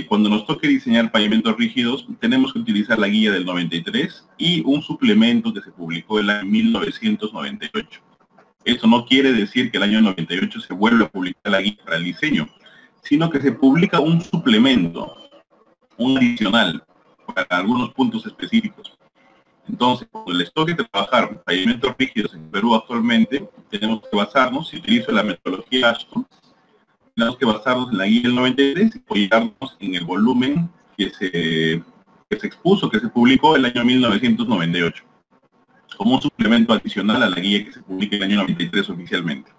Cuando nos toque diseñar pavimentos rígidos, tenemos que utilizar la guía del 93 y un suplemento que se publicó en el año 1998. Eso no quiere decir que el año 98 se vuelva a publicar la guía para el diseño, sino que se publica un suplemento, un adicional, para algunos puntos específicos. Entonces, cuando les toque trabajar pavimentos rígidos en Perú actualmente, tenemos que basarnos, si utilizo la metodología ASHTO, tenemos que basarnos en la guía del 93 y apoyarnos en el volumen que se expuso, que se publicó en el año 1998, como un suplemento adicional a la guía que se publica en el año 93 oficialmente,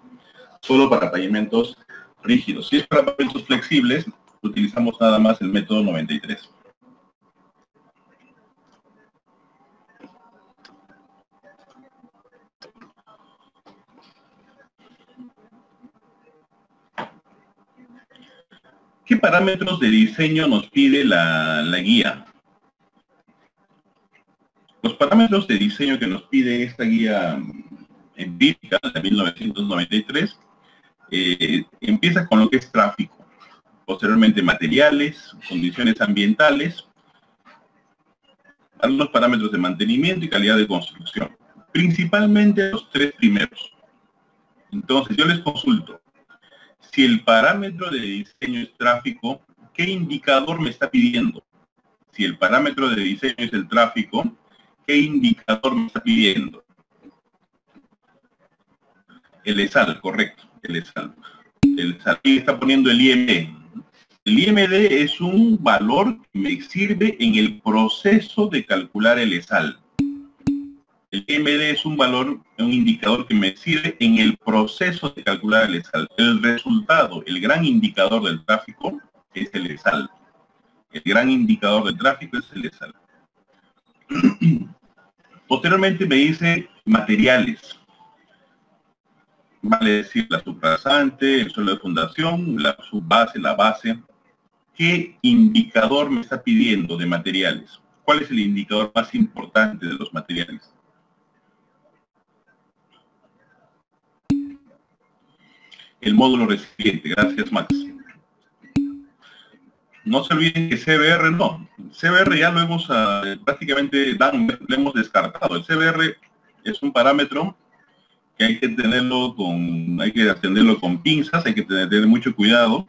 solo para pavimentos rígidos. Si es para pavimentos flexibles, utilizamos nada más el método 93. ¿Qué parámetros de diseño nos pide la guía? Los parámetros de diseño que nos pide esta guía empírica de 1993 empieza con lo que es tráfico, posteriormente materiales, condiciones ambientales, algunos parámetros de mantenimiento y calidad de construcción, principalmente los tres primeros. Entonces yo les consulto, si el parámetro de diseño es tráfico, ¿qué indicador me está pidiendo? Si el parámetro de diseño es el tráfico, ¿qué indicador me está pidiendo? El ESAL, correcto, el ESAL. El ESAL está poniendo el IMD. El IMD es un valor que me sirve en el proceso de calcular el ESAL. El IMD es un valor, un indicador que me sirve en el proceso de calcular el ESAL. El resultado, el gran indicador del tráfico es el ESAL. El gran indicador del tráfico es el ESAL. Posteriormente me dice materiales. Vale decir la subrasante, el suelo de fundación, la subbase, la base. ¿Qué indicador me está pidiendo de materiales? ¿Cuál es el indicador más importante de los materiales? El módulo recipiente. Gracias, Max. No se olviden que CBR no. CBR ya lo hemos prácticamente lo hemos descartado. El CBR es un parámetro que hay que atenderlo con pinzas, hay que tener mucho cuidado.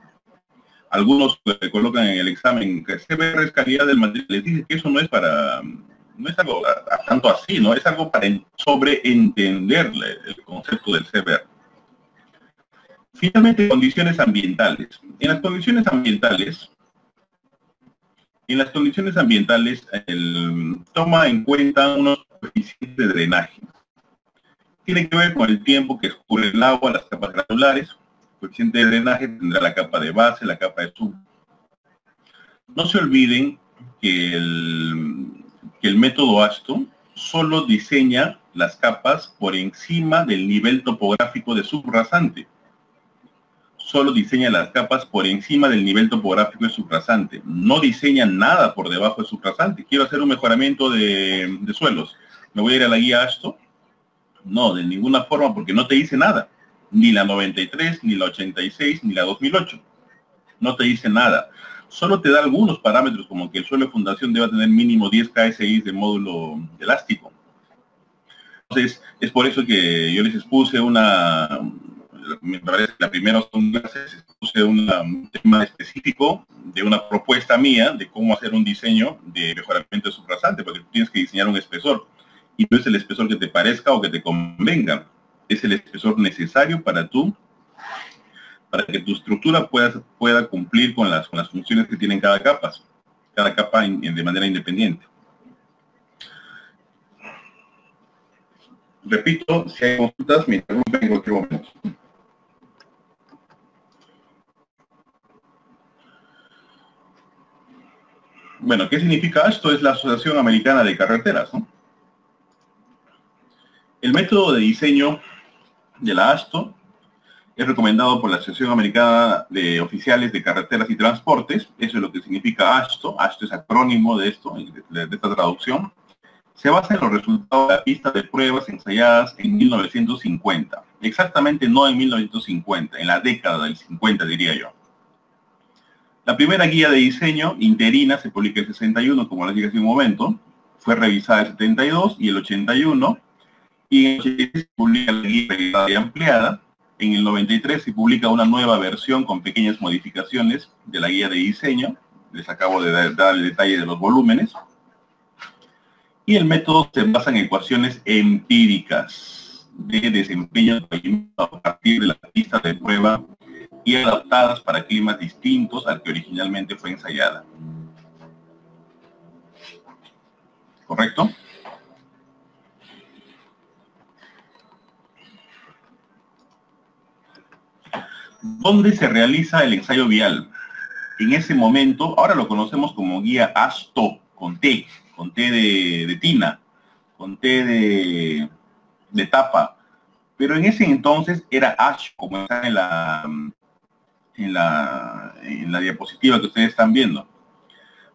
Algunos colocan en el examen que CBR es calidad del material. Les dicen que eso no es algo tanto así, ¿no? Es algo para sobreentender el concepto del CBR. Finalmente, condiciones ambientales. En las condiciones ambientales, toma en cuenta unos coeficientes de drenaje. Tiene que ver con el tiempo que escurre el agua, las capas granulares. El coeficiente de drenaje tendrá la capa de base, la capa de sub. No se olviden que el método ASHTO solo diseña las capas por encima del nivel topográfico de subrasante. Solo diseña las capas por encima del nivel topográfico de subrasante. No diseña nada por debajo de subrasante. Quiero hacer un mejoramiento de suelos. ¿Me voy a ir a la guía ASHTO? No, de ninguna forma, porque no te dice nada. Ni la 93, ni la 86, ni la 2008. No te dice nada. Solo te da algunos parámetros, como que el suelo de fundación debe tener mínimo 10 KSI de módulo elástico. Entonces, es por eso que yo les expuse me parece que la primera clase expuse un tema específico de una propuesta mía de cómo hacer un diseño de mejoramiento de subrasante, porque tú tienes que diseñar un espesor. Y no es el espesor que te parezca o que te convenga. Es el espesor necesario para que tu estructura pueda cumplir con las funciones que tienen cada capa de manera independiente. Repito, si hay consultas, me interrumpen en cualquier momento. Bueno, ¿qué significa esto? Es la Asociación Americana de Carreteras, ¿no? El método de diseño de la ASHTO es recomendado por la Asociación Americana de Oficiales de Carreteras y Transportes. Eso es lo que significa ASHTO. ASHTO es acrónimo de esta traducción. Se basa en los resultados de la pista de pruebas ensayadas en 1950. Exactamente no en 1950, en la década del 50, diría yo. La primera guía de diseño interina se publica en el 61, como les dije hace un momento, fue revisada en el 72 y el 81, y en el 86 se publica la guía revisada y ampliada. En el 93 se publica una nueva versión con pequeñas modificaciones de la guía de diseño. Les acabo de dar el detalle de los volúmenes. Y el método se basa en ecuaciones empíricas de desempeño a partir de la pista de prueba y adaptadas para climas distintos al que originalmente fue ensayada. ¿Correcto? ¿Dónde se realiza el ensayo vial? En ese momento, ahora lo conocemos como guía ASTO, con T de tina, con T de tapa, pero en ese entonces era ASH, como está en la diapositiva que ustedes están viendo.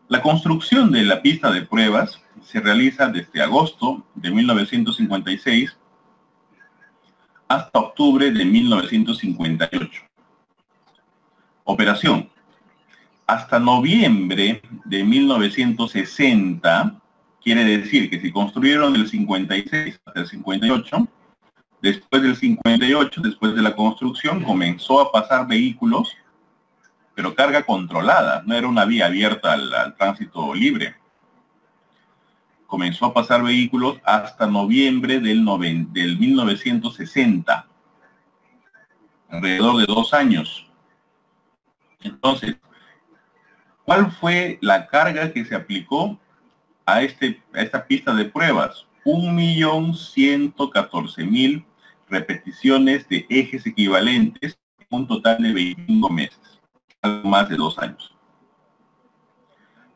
La construcción de la pista de pruebas se realiza desde agosto de 1956 hasta octubre de 1958. Operación. Hasta noviembre de 1960, quiere decir que si construyeron del 56 hasta el 58, después del 58, después de la construcción, comenzó a pasar vehículos, pero carga controlada, no era una vía abierta al tránsito libre. Comenzó a pasar vehículos hasta noviembre del 1960, alrededor de 2 años. Entonces, ¿cuál fue la carga que se aplicó a esta pista de pruebas? 1.114.000 repeticiones de ejes equivalentes, un total de 25 meses, algo más de 2 años.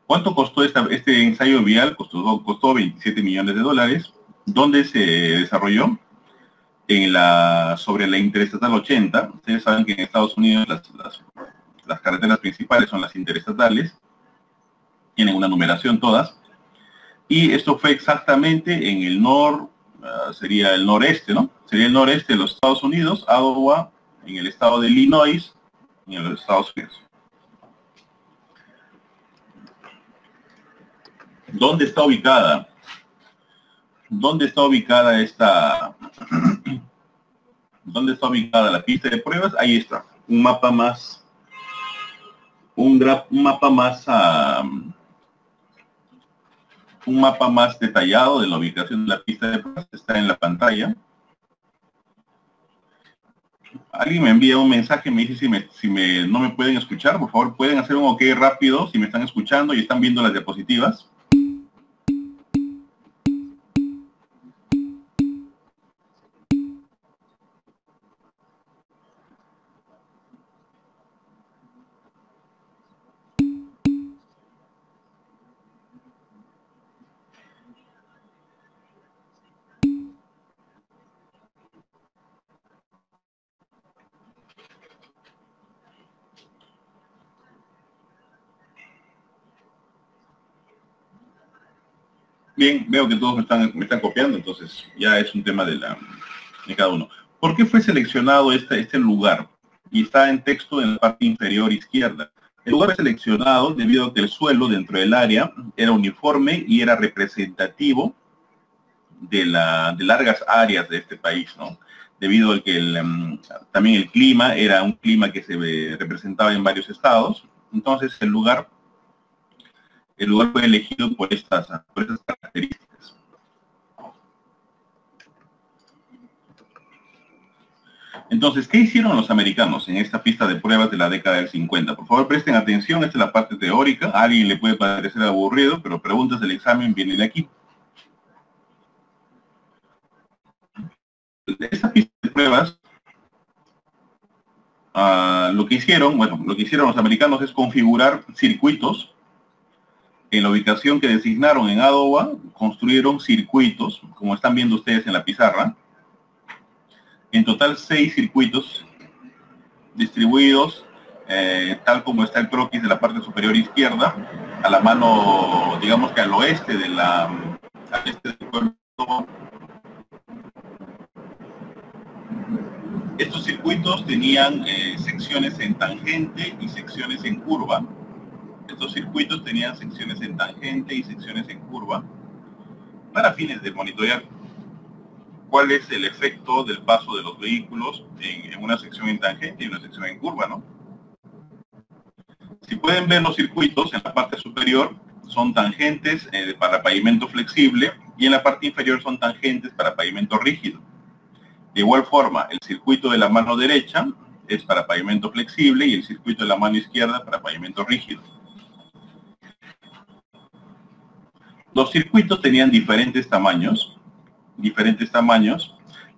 ¿Cuánto costó este ensayo vial? Costó 27 millones de dólares. ¿Dónde se desarrolló? Sobre la Interestatal 80. Ustedes saben que en Estados Unidos las carreteras principales son las interestatales, tienen una numeración todas, y esto fue exactamente en el sería el noreste, ¿no? Sería el noreste de los Estados Unidos, Iowa, en el estado de Illinois, en los Estados Unidos. ¿Dónde está ubicada? ¿Dónde está ubicada ¿Dónde está ubicada la pista de pruebas? Ahí está, un mapa más detallado de la ubicación de la pista de pruebas está en la pantalla. Alguien me envía un mensaje, me dice si no me pueden escuchar. Por favor, pueden hacer un OK rápido si me están escuchando y están viendo las diapositivas. Bien, veo que todos me están copiando, entonces ya es un tema de cada uno. ¿Por qué fue seleccionado este lugar? Y está en texto en la parte inferior izquierda. El lugar fue seleccionado debido a que el suelo dentro del área era uniforme y era representativo de largas áreas de este país, ¿no? Debido a que también el clima era un clima que se representaba en varios estados. Entonces el lugar fue elegido por estas características. Entonces, ¿qué hicieron los americanos en esta pista de pruebas de la década del 50? Por favor, presten atención, esta es la parte teórica. A alguien le puede parecer aburrido, pero preguntas del examen vienen de aquí. Esta pista de pruebas, lo que hicieron los americanos es configurar circuitos. En la ubicación que designaron en Iowa, construyeron circuitos, como están viendo ustedes en la pizarra. En total 6 circuitos distribuidos, tal como está el croquis de la parte superior izquierda, a la mano, digamos que al oeste del pueblo. Estos circuitos tenían secciones en tangente y secciones en curva. Estos circuitos tenían secciones en tangente y secciones en curva para fines de monitorear cuál es el efecto del paso de los vehículos en una sección en tangente y una sección en curva, ¿no? Si pueden ver los circuitos, en la parte superior son tangentes para pavimento flexible y en la parte inferior son tangentes para pavimento rígido. De igual forma, el circuito de la mano derecha es para pavimento flexible y el circuito de la mano izquierda para pavimento rígido. Los circuitos tenían diferentes tamaños,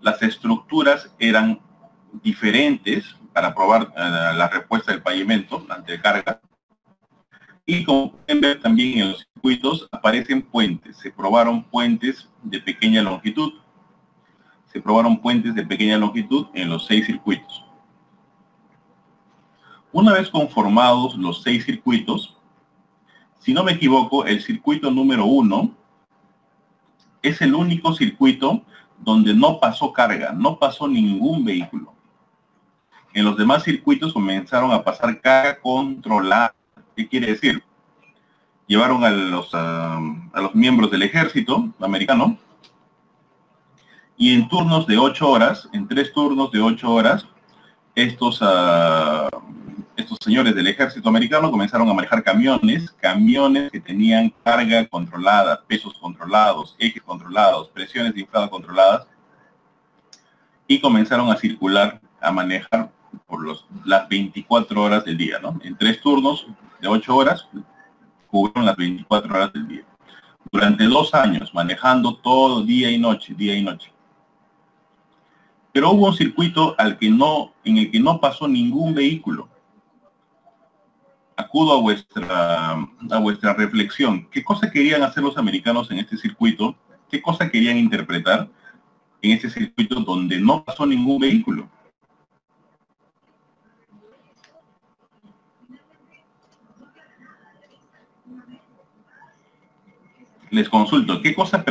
las estructuras eran diferentes para probar la respuesta del pavimento ante carga. Y como pueden ver también en los circuitos aparecen puentes, se probaron puentes de pequeña longitud. Se probaron puentes de pequeña longitud en los 6 circuitos. Una vez conformados los 6 circuitos, si no me equivoco, el circuito número 1 es el único circuito donde no pasó carga, no pasó ningún vehículo. En los demás circuitos comenzaron a pasar carga controlada. ¿Qué quiere decir? Llevaron a los miembros del ejército americano y en turnos de 8 horas, en 3 turnos de 8 horas, estos señores del ejército americano comenzaron a manejar camiones que tenían carga controlada, pesos controlados, ejes controlados, presiones de inflada controladas, y comenzaron a circular, a manejar por las 24 horas del día, ¿no? En 3 turnos de 8 horas, cubrieron las 24 horas del día. Durante 2 años, manejando todo día y noche, día y noche. Pero hubo un circuito en el que no pasó ningún vehículo. Acudo a vuestra reflexión. ¿Qué cosa querían hacer los americanos en este circuito? ¿Qué cosa querían interpretar en este circuito donde no pasó ningún vehículo? Les consulto, ¿qué cosa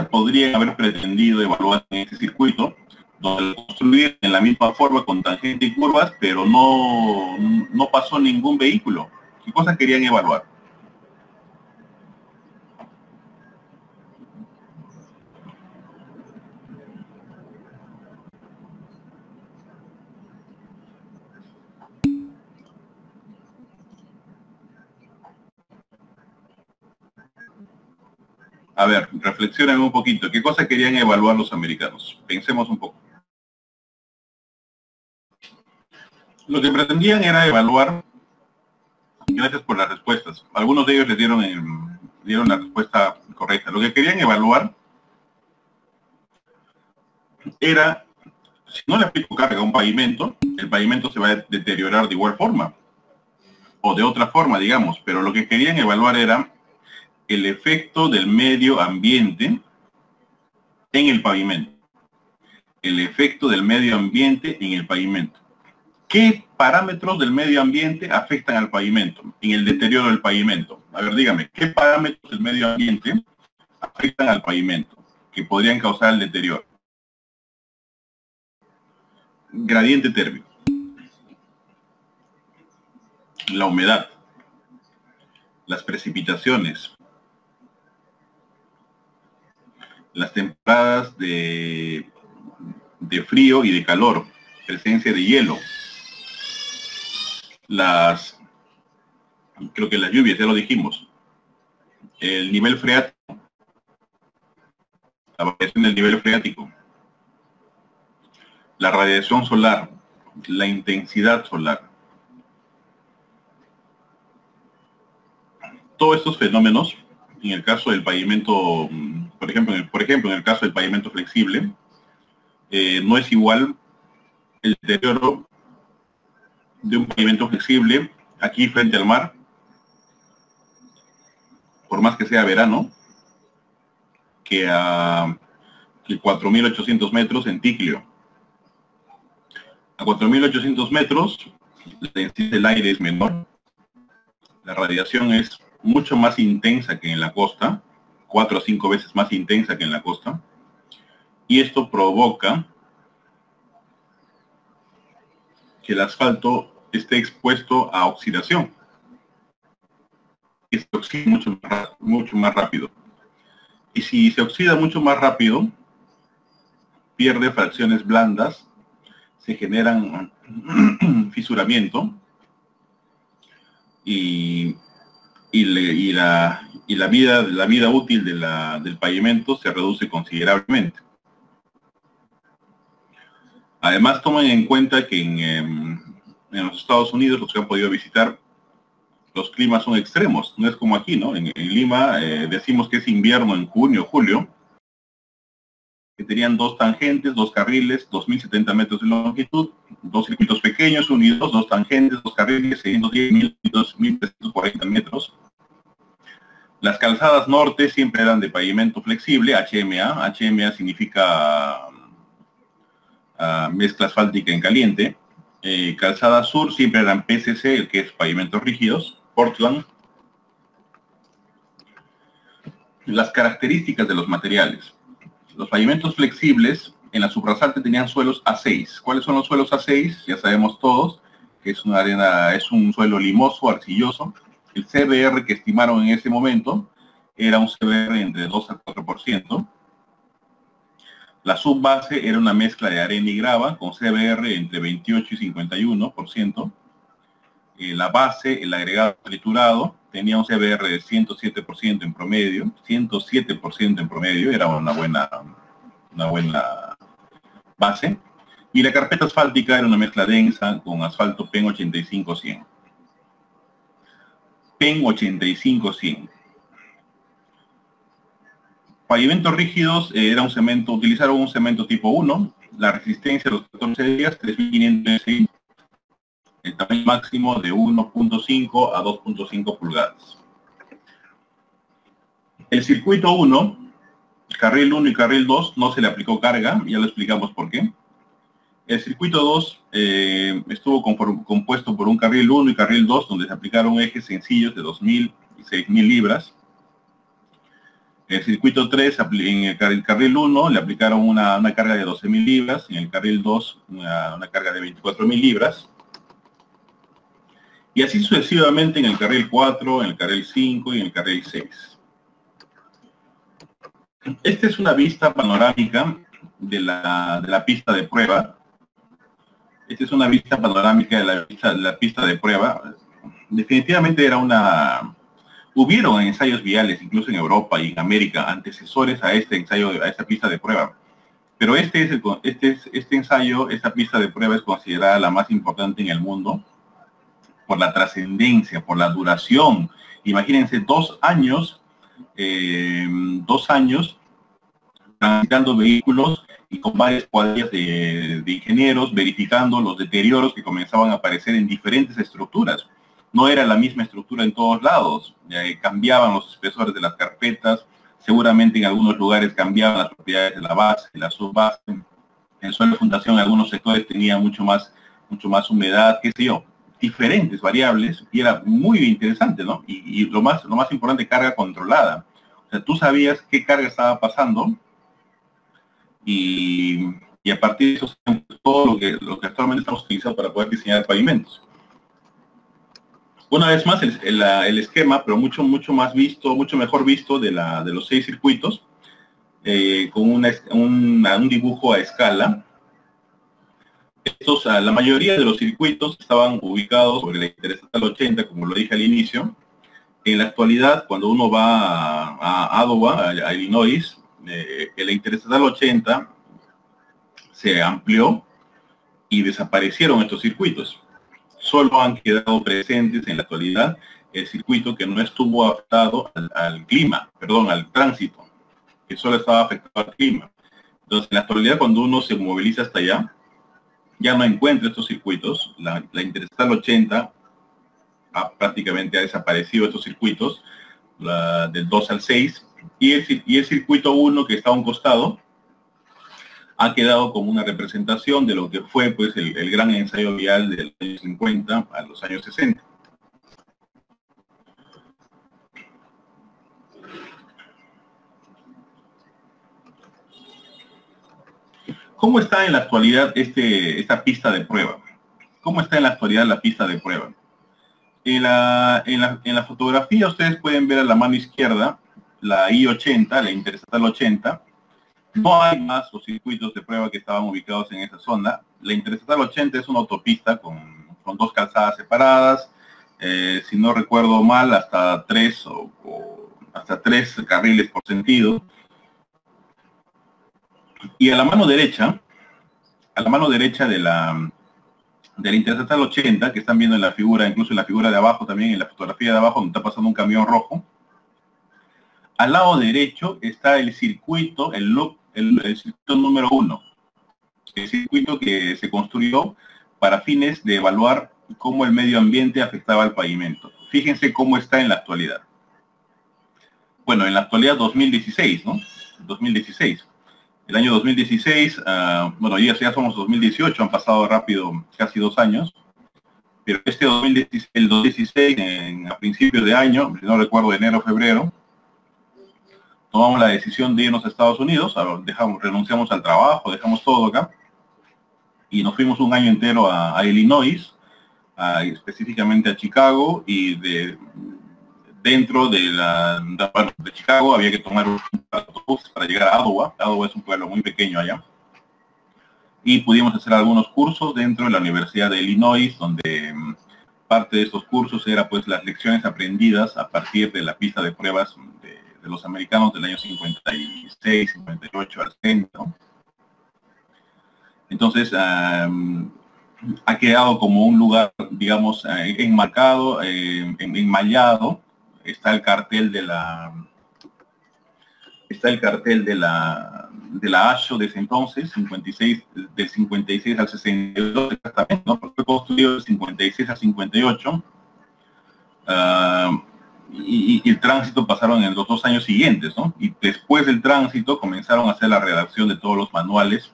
podrían haber pretendido evaluar en este circuito, donde construir en la misma forma con tangente y curvas, pero no pasó ningún vehículo? ¿Qué cosas querían evaluar? A ver, reflexionen un poquito. ¿Qué cosas querían evaluar los americanos? Pensemos un poco. Lo que pretendían era evaluar, gracias por las respuestas. Algunos de ellos les dieron la respuesta correcta. Lo que querían evaluar era, si no le aplico carga a un pavimento, el pavimento se va a deteriorar de igual forma. O de otra forma, digamos. Pero lo que querían evaluar era el efecto del medio ambiente en el pavimento. El efecto del medio ambiente en el pavimento. ¿Qué parámetros del medio ambiente afectan al pavimento, en el deterioro del pavimento? A ver, dígame, ¿qué parámetros del medio ambiente afectan al pavimento que podrían causar el deterioro? Gradiente térmico. La humedad. Las precipitaciones. Las temporadas de frío y de calor. Presencia de hielo. Creo que las lluvias, ya lo dijimos. El nivel freático. La variación del nivel freático. La radiación solar. La intensidad solar. Todos estos fenómenos, en el caso del pavimento, por ejemplo, en el caso del pavimento flexible, no es igual el deterioro de un pavimento flexible aquí frente al mar, por más que sea verano, que a 4.800 metros en Ticlio. A 4.800 metros, la densidad del aire es menor, la radiación es mucho más intensa que en la costa, 4 o 5 veces más intensa que en la costa, y esto provoca que el asfalto esté expuesto a oxidación. que se oxida mucho más rápido. Y si se oxida mucho más rápido, pierde fracciones blandas, se generan fisuramiento y la vida útil del pavimento se reduce considerablemente. Además, tomen en cuenta que en los Estados Unidos, los que han podido visitar, los climas son extremos, no es como aquí, ¿no? En Lima decimos que es invierno en junio, julio, que tenían 2 tangentes, 2 carriles, 2070 metros de longitud, 2 circuitos pequeños unidos, 2 tangentes, 2 carriles, 610.340 metros. Las calzadas norte siempre eran de pavimento flexible, HMA. HMA significa mezcla asfáltica en caliente. Calzada sur siempre eran PCC, el que es pavimentos rígidos, Portland. Las características de los materiales. Los pavimentos flexibles en la subrasalte tenían suelos A6. ¿Cuáles son los suelos A6? Ya sabemos todos que es un suelo limoso, arcilloso. El CBR que estimaron en ese momento era un CBR entre 2 al 4%. La subbase era una mezcla de arena y grava con CBR entre 28 y 51%. La base, el agregado triturado, tenía un CBR de 107% en promedio. 107% en promedio, era una buena base. Y la carpeta asfáltica era una mezcla densa con asfalto PEN 85-100. PEN 85-100. Pavimentos rígidos utilizaron un cemento tipo 1, la resistencia de los 14 días, 3.500 el tamaño máximo de 1.5 a 2.5 pulgadas. El circuito 1, el carril 1 y carril 2, no se le aplicó carga, ya lo explicamos por qué. El circuito 2 estuvo compuesto por un carril 1 y carril 2, donde se aplicaron ejes sencillos de 2.000 y 6.000 libras. El circuito 3, en el carril 1, le aplicaron una carga de 12.000 libras, en el carril 2 una carga de 24.000 libras. Y así sucesivamente en el carril 4, en el carril 5 y en el carril 6. Esta es una vista panorámica de la pista de prueba. Esta es una vista panorámica de la pista de prueba. Definitivamente era hubieron ensayos viales, incluso en Europa y en América, antecesores a este ensayo, a esta pista de prueba. Pero este ensayo, esta pista de prueba es considerada la más importante en el mundo por la trascendencia, por la duración. Imagínense 2 años, 2 años transitando vehículos y con varias cuadrillas de ingenieros verificando los deterioros que comenzaban a aparecer en diferentes estructuras. No era la misma estructura en todos lados, cambiaban los espesores de las carpetas, seguramente en algunos lugares cambiaban las propiedades de la base, de la subbase. El suelo de fundación en algunos sectores tenía mucho más humedad, qué sé yo, diferentes variables, y era muy interesante, ¿no? Y lo más importante, carga controlada. O sea, tú sabías qué carga estaba pasando y a partir de eso todo lo que actualmente estamos utilizando para poder diseñar pavimentos. Una vez más, el esquema, pero mucho mejor visto de los 6 circuitos, con un dibujo a escala. La mayoría de los circuitos estaban ubicados sobre la Interestatal 80, como lo dije al inicio. En la actualidad, cuando uno va a Iowa, a Illinois, la Interestatal 80 se amplió y desaparecieron estos circuitos. Solo han quedado presentes en la actualidad el circuito que no estuvo afectado al tránsito, que solo estaba afectado al clima. Entonces, en la actualidad, cuando uno se moviliza hasta allá, ya no encuentra estos circuitos. La Interestatal 80 prácticamente ha desaparecido estos circuitos, del 2 al 6, y el circuito 1, que está a un costado, ha quedado como una representación de lo que fue, pues, el gran ensayo vial del año 50 a los años 60. ¿Cómo está en la actualidad esta pista de prueba? ¿Cómo está en la actualidad la pista de prueba? En la fotografía ustedes pueden ver a la mano izquierda la I-80, la Interestatal 80. No hay más los circuitos de prueba que estaban ubicados en esa zona. La Interestatal 80 es una autopista con dos calzadas separadas, si no recuerdo mal, hasta hasta tres carriles por sentido. Y a la mano derecha de la Interestatal 80, que están viendo en la figura, incluso en la figura de abajo también, en la fotografía de abajo, donde está pasando un camión rojo, al lado derecho está el circuito, el circuito número 1, el circuito que se construyó para fines de evaluar cómo el medio ambiente afectaba al pavimento. Fíjense cómo está en la actualidad. Bueno, en la actualidad 2016, ¿no? 2016. El año 2016, bueno, ya somos 2018, han pasado rápido casi 2 años, pero el 2016, a principios de año, no recuerdo, enero o febrero, tomamos la decisión de irnos a Estados Unidos, renunciamos al trabajo, dejamos todo acá, y nos fuimos un año entero a Illinois, específicamente a Chicago, y dentro de Chicago había que tomar un autobús para llegar a Adwa. Adwa es un pueblo muy pequeño allá. Y pudimos hacer algunos cursos dentro de la Universidad de Illinois, donde parte de estos cursos era pues las lecciones aprendidas a partir de la pista de pruebas de los americanos del año 56, 58 al centro. Entonces, ha quedado como un lugar, digamos, enmarcado, enmallado. Está el cartel de la ASHO de ese entonces, del 56 al 62 exactamente, ¿no? Porque fue construido del 56 al 58. Y el tránsito pasaron en los 2 años siguientes, ¿no? Y después del tránsito comenzaron a hacer la redacción de todos los manuales,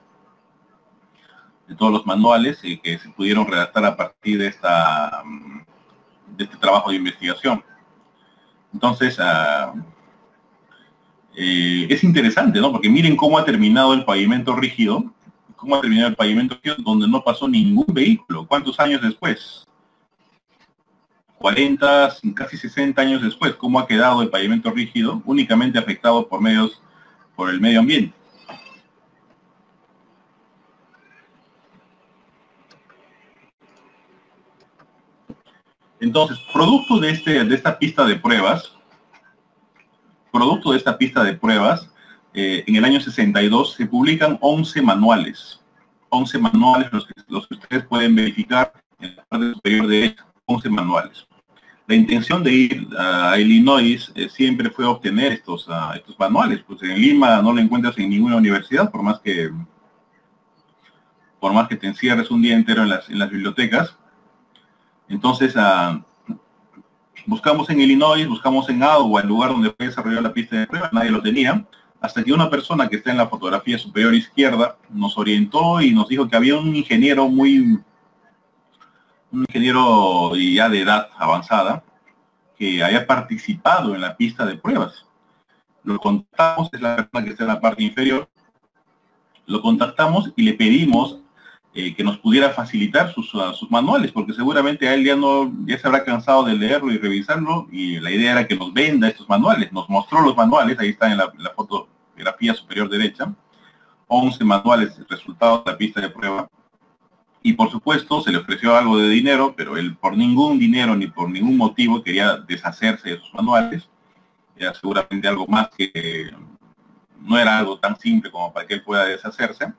que se pudieron redactar a partir de este trabajo de investigación. Entonces, es interesante, ¿no? Porque miren cómo ha terminado el pavimento rígido, donde no pasó ningún vehículo. ¿Cuántos años después? 40, casi 60 años después, ¿cómo ha quedado el pavimento rígido? Únicamente afectado por el medio ambiente. Entonces, producto de esta pista de pruebas, en el año 62 se publican 11 manuales. 11 manuales los que ustedes pueden verificar en la parte superior derecha. 11 manuales. La intención de ir a Illinois siempre fue obtener estos manuales. Pues en Lima no lo encuentras en ninguna universidad, por más que te encierres un día entero en las bibliotecas. Entonces, buscamos en Illinois, buscamos en Iowa, el lugar donde fue desarrollada la pista de prueba, nadie lo tenía, hasta que una persona que está en la fotografía superior izquierda nos orientó y nos dijo que había un ingeniero ya de edad avanzada, que había participado en la pista de pruebas. Lo contactamos, es la persona que está en la parte inferior, lo contactamos y le pedimos que nos pudiera facilitar sus manuales, porque seguramente a él ya se habrá cansado de leerlo y revisarlo, y la idea era que nos venda estos manuales. Nos mostró los manuales, ahí está en la fotografía superior derecha, 11 manuales, resultados de la pista de prueba, y por supuesto se le ofreció algo de dinero, pero él por ningún dinero ni por ningún motivo quería deshacerse de sus manuales. Era seguramente algo más que no era algo tan simple como para que él pueda deshacerse.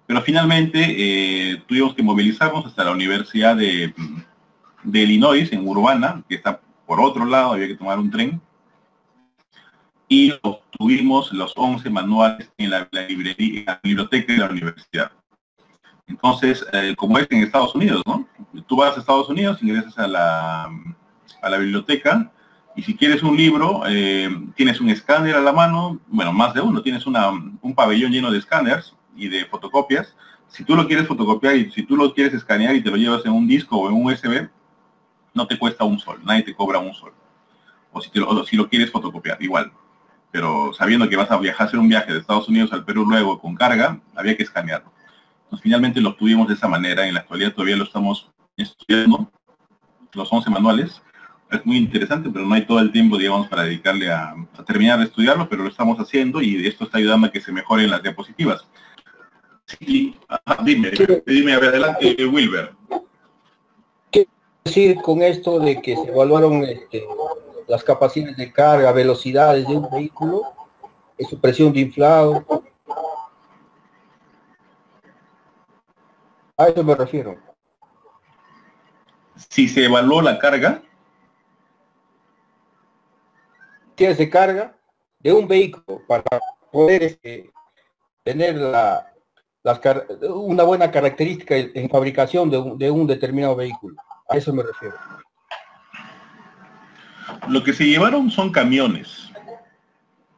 Pero finalmente tuvimos que movilizarnos hasta la Universidad de Illinois, en Urbana, que está por otro lado, había que tomar un tren. Y obtuvimos los 11 manuales en la biblioteca de la universidad. Entonces, como es en Estados Unidos, ¿no? Tú vas a Estados Unidos, ingresas a la biblioteca, y si quieres un libro, tienes un escáner a la mano, bueno, más de uno, tienes un pabellón lleno de escáneres y de fotocopias. Si tú lo quieres fotocopiar y si tú lo quieres escanear y te lo llevas en un disco o en un USB, no te cuesta un sol, nadie te cobra un sol. O si lo quieres fotocopiar, igual. Pero sabiendo que vas a hacer un viaje de Estados Unidos al Perú luego con carga, había que escanearlo. Entonces, finalmente lo obtuvimos de esa manera. En la actualidad todavía lo estamos estudiando. los 11 manuales. Es muy interesante, pero no hay todo el tiempo, digamos, para dedicarle a terminar de estudiarlo, pero lo estamos haciendo y esto está ayudando a que se mejoren las diapositivas. Sí, dime, a ver, adelante, Wilber. ¿Qué decir con esto de que se evaluaron las capacidades de carga, velocidades de un vehículo, su presión de inflado? A eso me refiero. Si se evaluó la carga. Tienes de carga de un vehículo para poder tener una buena característica en fabricación de un determinado vehículo. A eso me refiero. Lo que se llevaron son camiones.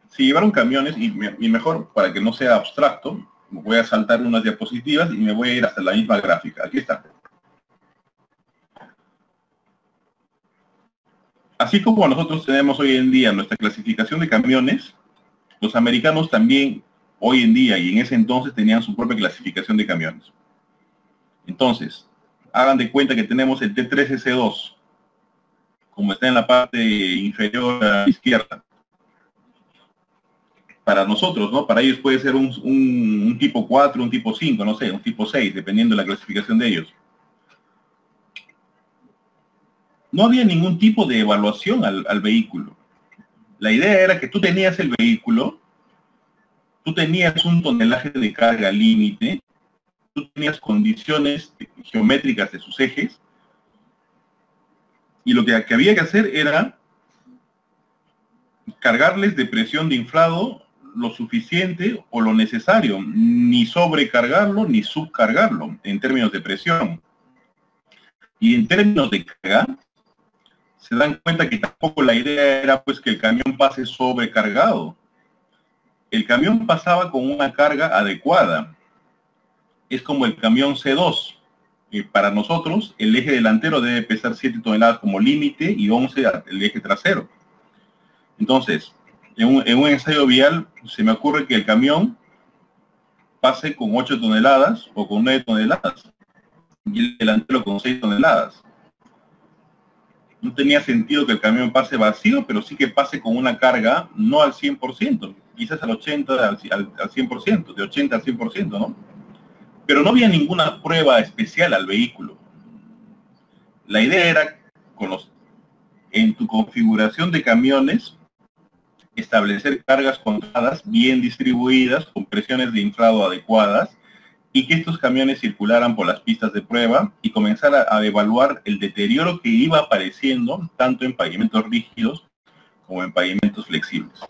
Se llevaron camiones y mejor, para que no sea abstracto, voy a saltar unas diapositivas y me voy a ir hasta la misma gráfica. Aquí está. Así como nosotros tenemos hoy en día nuestra clasificación de camiones, los americanos también hoy en día y en ese entonces tenían su propia clasificación de camiones. Entonces, hagan de cuenta que tenemos el T3S2, como está en la parte inferior a la izquierda. Para nosotros, ¿no? Para ellos puede ser un tipo 4, un tipo 5, no sé, un tipo 6, dependiendo de la clasificación de ellos. No había ningún tipo de evaluación al vehículo. La idea era que tú tenías el vehículo, tú tenías un tonelaje de carga límite, tú tenías condiciones geométricas de sus ejes, y lo que había que hacer era cargarles de presión de inflado lo suficiente o lo necesario, ni sobrecargarlo ni subcargarlo en términos de presión. Y en términos de carga, se dan cuenta que tampoco la idea era pues que el camión pase sobrecargado. El camión pasaba con una carga adecuada. Es como el camión C2. Para nosotros, el eje delantero debe pesar 7 toneladas como límite y 11 el eje trasero. Entonces, en un ensayo vial, se me ocurre que el camión pase con 8 toneladas o con 9 toneladas y el delantero con 6 toneladas. No tenía sentido que el camión pase vacío, pero sí que pase con una carga no al 100%, quizás al 80, al 100%, de 80 al 100%, ¿no? Pero no había ninguna prueba especial al vehículo. La idea era, en tu configuración de camiones, establecer cargas controladas bien distribuidas, con presiones de inflado adecuadas, y que estos camiones circularan por las pistas de prueba y comenzar a evaluar el deterioro que iba apareciendo tanto en pavimentos rígidos como en pavimentos flexibles.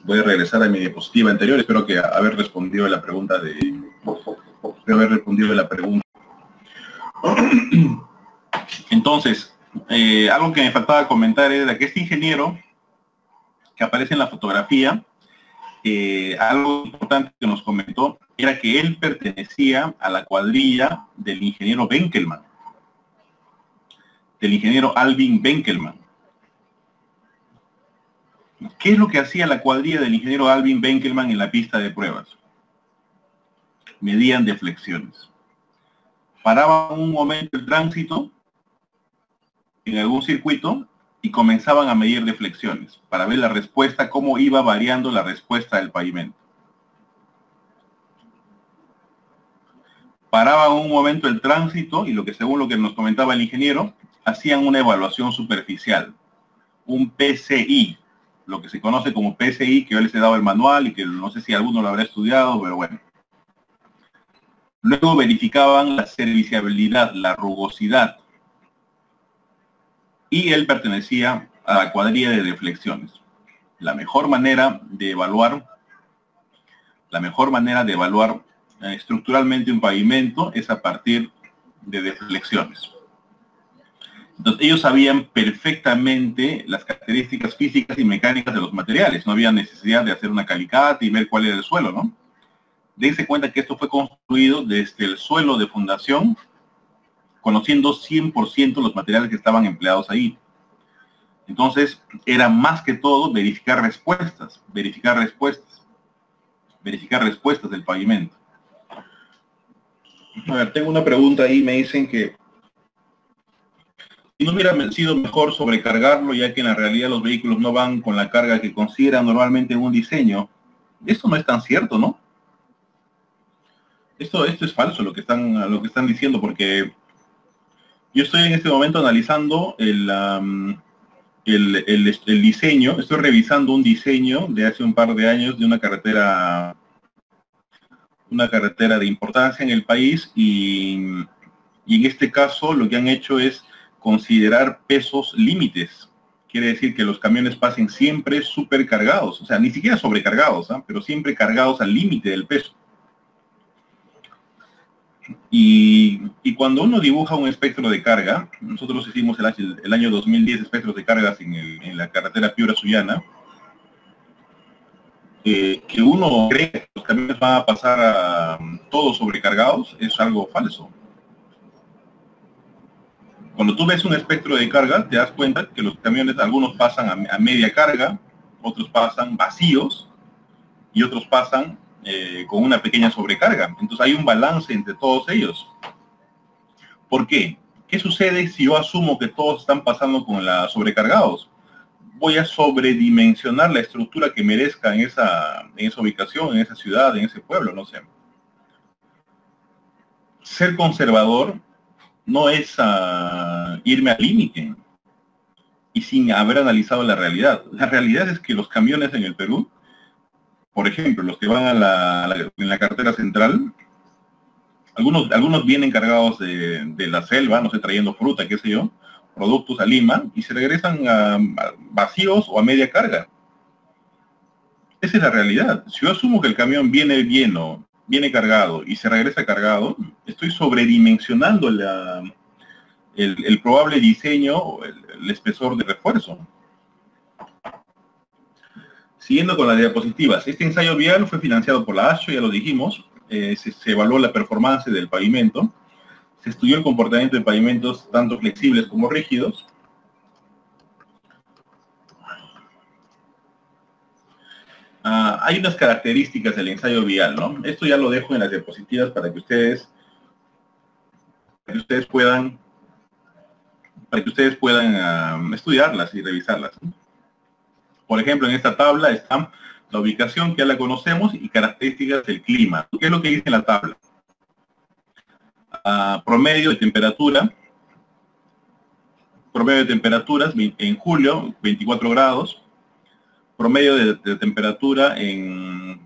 Voy a regresar a mi diapositiva anterior, espero que haber respondido a la pregunta Entonces, algo que me faltaba comentar era que este ingeniero que aparece en la fotografía, algo importante que nos comentó era que él pertenecía a la cuadrilla del ingeniero Benkelman, del ingeniero Alvin Benkelman. ¿Qué es lo que hacía la cuadrilla del ingeniero Alvin Benkelman en la pista de pruebas? Medían deflexiones. Paraban un momento el tránsito en algún circuito y comenzaban a medir deflexiones para ver la respuesta, cómo iba variando la respuesta del pavimento. Paraban un momento el tránsito y según lo que nos comentaba el ingeniero, hacían una evaluación superficial, un PCI, lo que se conoce como PCI, que yo les he dado el manual y que no sé si alguno lo habrá estudiado, pero bueno. Luego verificaban la serviciabilidad, la rugosidad, y él pertenecía a la cuadrilla de deflexiones. La mejor manera de evaluar estructuralmente un pavimento es a partir de deflexiones. Entonces, ellos sabían perfectamente las características físicas y mecánicas de los materiales. No había necesidad de hacer una calicata y ver cuál era el suelo, ¿no? Dense cuenta que esto fue construido desde el suelo de fundación, conociendo 100% los materiales que estaban empleados ahí. Entonces, era más que todo verificar respuestas del pavimento. A ver, tengo una pregunta ahí, me dicen que ¿Y no hubiera sido mejor sobrecargarlo, ya que en la realidad los vehículos no van con la carga que consideran normalmente en un diseño? Esto no es tan cierto, ¿no? Esto es falso lo que están diciendo, porque yo estoy en este momento analizando el diseño, estoy revisando un diseño de hace un par de años de una carretera de importancia en el país, y en este caso lo que han hecho es considerar pesos límites. Quiere decir que los camiones pasen siempre supercargados, o sea, ni siquiera sobrecargados, ¿eh? Pero siempre cargados al límite del peso. Y cuando uno dibuja un espectro de carga, nosotros hicimos el año 2010 espectros de cargas en la carretera Piura-Sullana, que uno cree que los camiones van a pasar todos sobrecargados, es algo falso. Cuando tú ves un espectro de carga, te das cuenta que los camiones, algunos pasan a media carga, otros pasan vacíos y otros pasan con una pequeña sobrecarga. Entonces hay un balance entre todos ellos. ¿Por qué? ¿Qué sucede si yo asumo que todos están pasando con la sobrecargados? Voy a sobredimensionar la estructura que merezca en esa ubicación, en esa ciudad, en ese pueblo, no sé. Ser conservador no es irme al límite y sin haber analizado la realidad. La realidad es que los camiones en el Perú, por ejemplo, los que van en la carretera central, algunos vienen cargados de la selva, no sé, trayendo fruta, qué sé yo, productos a Lima, y se regresan vacíos o a media carga. Esa es la realidad. Si yo asumo que el camión viene lleno, viene cargado y se regresa cargado, estoy sobredimensionando el probable diseño o el espesor de refuerzo. Siguiendo con las diapositivas, este ensayo vial fue financiado por la ASHO, ya lo dijimos. Se evaluó la performance del pavimento, se estudió el comportamiento de pavimentos tanto flexibles como rígidos. Hay unas características del ensayo vial, ¿no? Esto ya lo dejo en las diapositivas para que ustedes puedan estudiarlas y revisarlas, ¿no? Por ejemplo, en esta tabla está la ubicación, que ya la conocemos, y características del clima. ¿Qué es lo que dice en la tabla? Promedio de temperaturas en julio, 24 grados. Promedio de temperatura en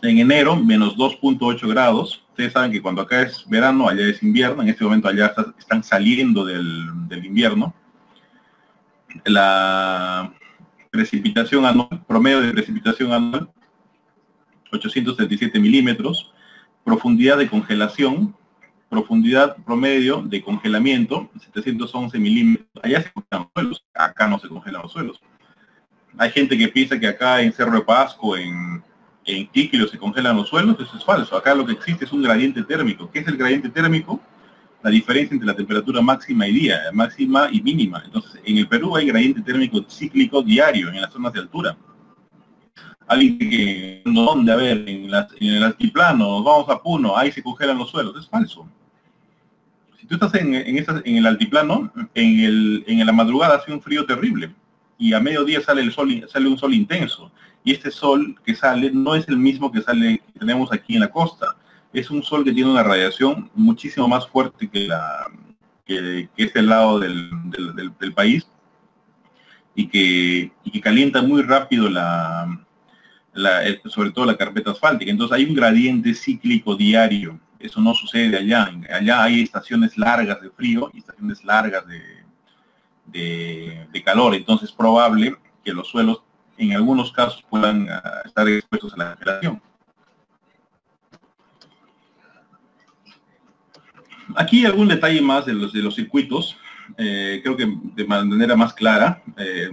enero, menos 2.8 grados. Ustedes saben que cuando acá es verano, allá es invierno. En este momento allá están saliendo del invierno. La precipitación anual, promedio de precipitación anual, 837 milímetros. Profundidad de congelación, profundidad promedio de congelamiento, 711 milímetros. Allá se congelan los suelos, acá no se congelan los suelos. Hay gente que piensa que acá en Cerro de Pasco, en Quiquilo se congelan los suelos. Eso es falso. Acá lo que existe es un gradiente térmico. ¿Qué es el gradiente térmico? La diferencia entre la temperatura máxima y mínima. Entonces, en el Perú hay gradiente térmico cíclico diario en las zonas de altura. Alguien que, ¿dónde? A ver, en el altiplano, vamos a Puno, ahí se congelan los suelos. Es falso. Si tú estás en el altiplano, en la madrugada hace un frío terrible y a mediodía sale un sol intenso. Y este sol que sale no es el mismo que tenemos aquí en la costa. Es un sol que tiene una radiación muchísimo más fuerte que este lado del país, y que calienta muy rápido sobre todo la carpeta asfáltica. Entonces hay un gradiente cíclico diario. Eso no sucede allá. Allá hay estaciones largas de frío y estaciones largas de calor. Entonces es probable que los suelos en algunos casos puedan estar expuestos a la congelación. Aquí algún detalle más de los circuitos. Creo que de manera más clara.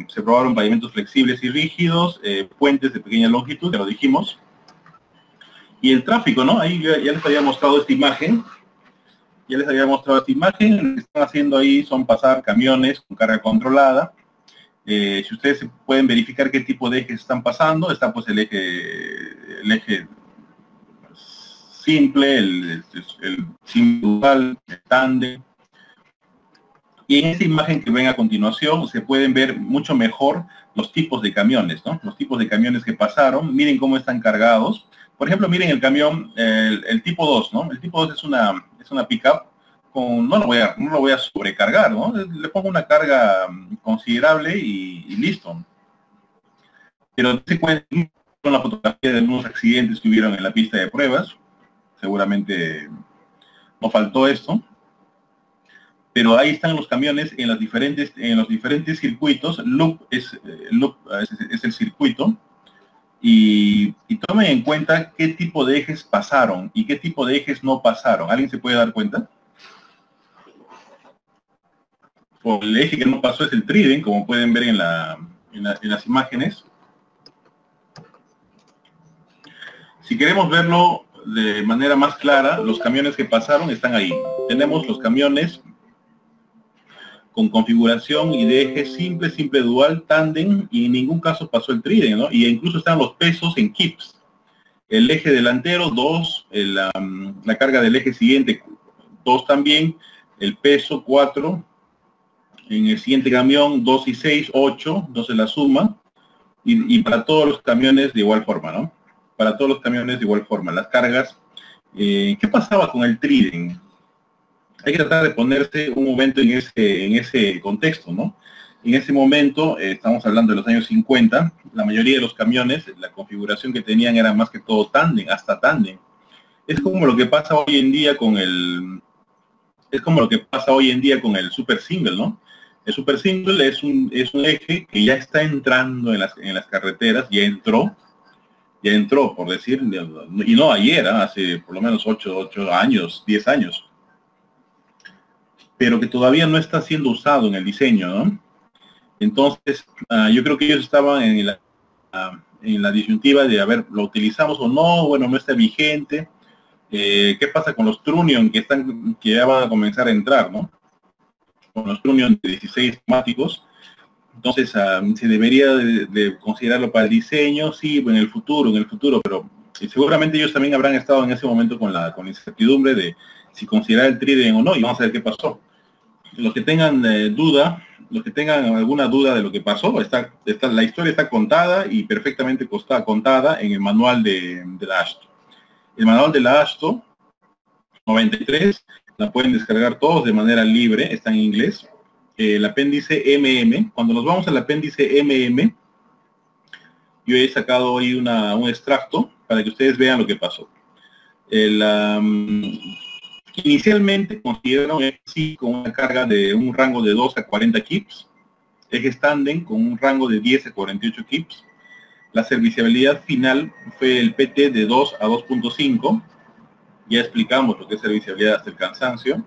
Se probaron pavimentos flexibles y rígidos, puentes de pequeña longitud, ya lo dijimos. Y el tráfico, ¿no? Ahí ya les había mostrado esta imagen. Lo que están haciendo ahí son pasar camiones con carga controlada. Si ustedes pueden verificar qué tipo de ejes están pasando, está pues el eje simple, el simple dual, el tándem. Y en esta imagen que ven a continuación se pueden ver mucho mejor los tipos de camiones, ¿no? Los tipos de camiones que pasaron. Miren cómo están cargados. Por ejemplo, miren el camión, el tipo 2, ¿no? El tipo 2 es una pick-up. No lo voy a sobrecargar, ¿no? Le pongo una carga considerable y listo. Pero se cuenta con la fotografía de algunos accidentes que hubieron en la pista de pruebas. Seguramente no faltó esto. Pero ahí están los camiones en los diferentes circuitos. Loop es el circuito. Y tomen en cuenta qué tipo de ejes pasaron y qué tipo de ejes no pasaron. ¿Alguien se puede dar cuenta? Por el eje que no pasó es el trident, como pueden ver en las imágenes. Si queremos verlo de manera más clara, los camiones que pasaron están ahí. Tenemos los camiones con configuración y de eje simple, dual, tándem, y en ningún caso pasó el trident, ¿no? Y incluso están los pesos en kips. El eje delantero, 2, la carga del eje siguiente, 2 también, el peso, 4, en el siguiente camión, 2 y 6, 8, entonces la suma, y para todos los camiones de igual forma, ¿no? Para todos los camiones de igual forma, las cargas. ¿Qué pasaba con el trident? Hay que tratar de ponerse un momento en ese contexto, ¿no? En ese momento, estamos hablando de los años 50, la mayoría de los camiones, la configuración que tenían era más que todo tándem, hasta tándem. Es como lo que pasa hoy en día con el super single, ¿no? El super single es un eje que ya está entrando en las carreteras, ya entró, por decir, y no ayer, hace por lo menos 8 años, 10 años. Pero que todavía no está siendo usado en el diseño, ¿no? Entonces, yo creo que ellos estaban en la disyuntiva de, a ver, ¿lo utilizamos o no? Bueno, no está vigente. ¿Qué pasa con los Trunion que ya van a comenzar a entrar, ¿no? Con los Trunion de 16 neumáticos. Entonces, se debería de considerarlo para el diseño, sí, en el futuro, pero seguramente ellos también habrán estado en ese momento con la incertidumbre de si considerar el trident o no, y vamos a ver qué pasó. Los que tengan alguna duda de lo que pasó, la historia está contada y perfectamente contada en el manual de la AASHTO. El manual de la AASHTO 93, la pueden descargar todos de manera libre, está en inglés. El apéndice MM, cuando nos vamos al apéndice MM, yo he sacado ahí un extracto para que ustedes vean lo que pasó. Inicialmente consideraron sí con una carga de un rango de 2 a 40 kips, ejes tándem con un rango de 10 a 48 kips. La serviciabilidad final fue el PT de 2 a 2.5. Ya explicamos lo que es serviciabilidad hasta el cansancio.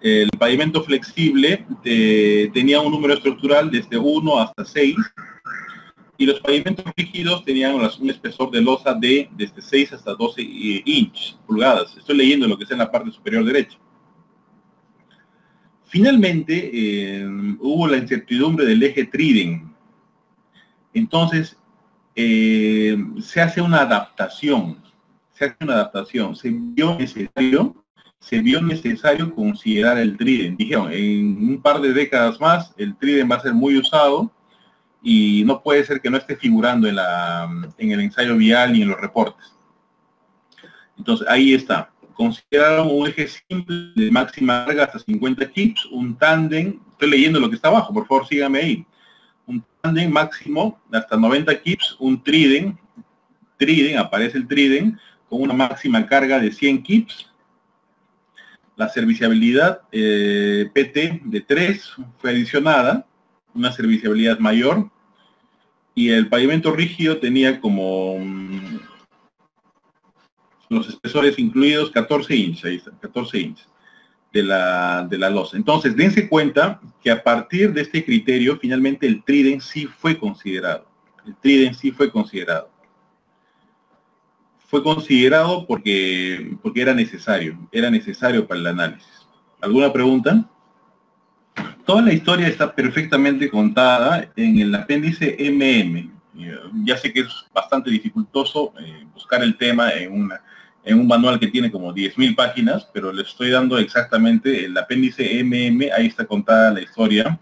El pavimento flexible tenía un número estructural desde 1 hasta 6. Y los pavimentos rígidos tenían un espesor de losa de desde 6 hasta 12 pulgadas. Estoy leyendo lo que está en la parte superior derecha. Finalmente, hubo la incertidumbre del eje trident. Entonces, se hace una adaptación. Se vio necesario considerar el trident. Dijeron, en un par de décadas más, el trident va a ser muy usado, y no puede ser que no esté figurando en el ensayo vial ni en los reportes. Entonces, ahí está. Consideraron un eje simple de máxima carga hasta 50 kips, un tándem, estoy leyendo lo que está abajo, por favor síganme ahí. Un tándem máximo hasta 90 kips, un trident, aparece el trident, con una máxima carga de 100 kips. La serviciabilidad PT de 3 fue adicionada, una serviciabilidad mayor, y el pavimento rígido tenía como los espesores incluidos 14 inches, ahí está, 14 inches de la losa. Entonces, dense cuenta que a partir de este criterio, finalmente el trident sí fue considerado. El trident sí fue considerado. Fue considerado porque era necesario para el análisis. ¿Alguna pregunta? Toda la historia está perfectamente contada en el apéndice MM. Ya sé que es bastante dificultoso buscar el tema en en un manual que tiene como 10.000 páginas, pero le estoy dando exactamente el apéndice MM, ahí está contada la historia,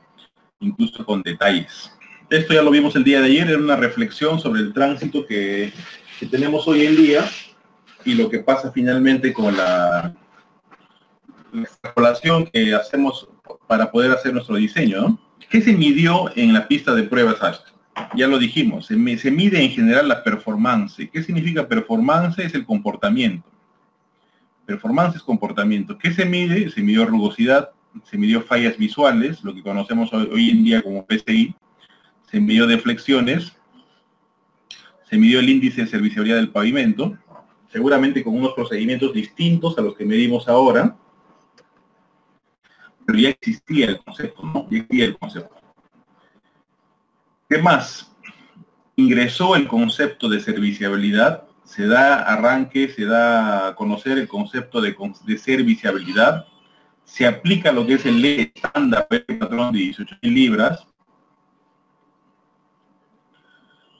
incluso con detalles. Esto ya lo vimos el día de ayer, era una reflexión sobre el tránsito que tenemos hoy en día y lo que pasa finalmente con la extrapolación que hacemos para poder hacer nuestro diseño, ¿no? ¿Qué se midió en la pista de pruebas AST? Ya lo dijimos, se mide en general la performance. ¿Qué significa performance? Es el comportamiento. Performance es comportamiento. ¿Qué se mide? Se midió rugosidad, se midió fallas visuales, lo que conocemos hoy en día como PCI, se midió deflexiones, se midió el índice de serviciabilidad del pavimento, seguramente con unos procedimientos distintos a los que medimos ahora, pero ya existía el concepto, ¿no? Ya existía el concepto. ¿Qué más? Ingresó el concepto de serviciabilidad, se da arranque, se da a conocer el concepto de serviciabilidad, se aplica lo que es el eje estándar del patrón de 18.000 libras,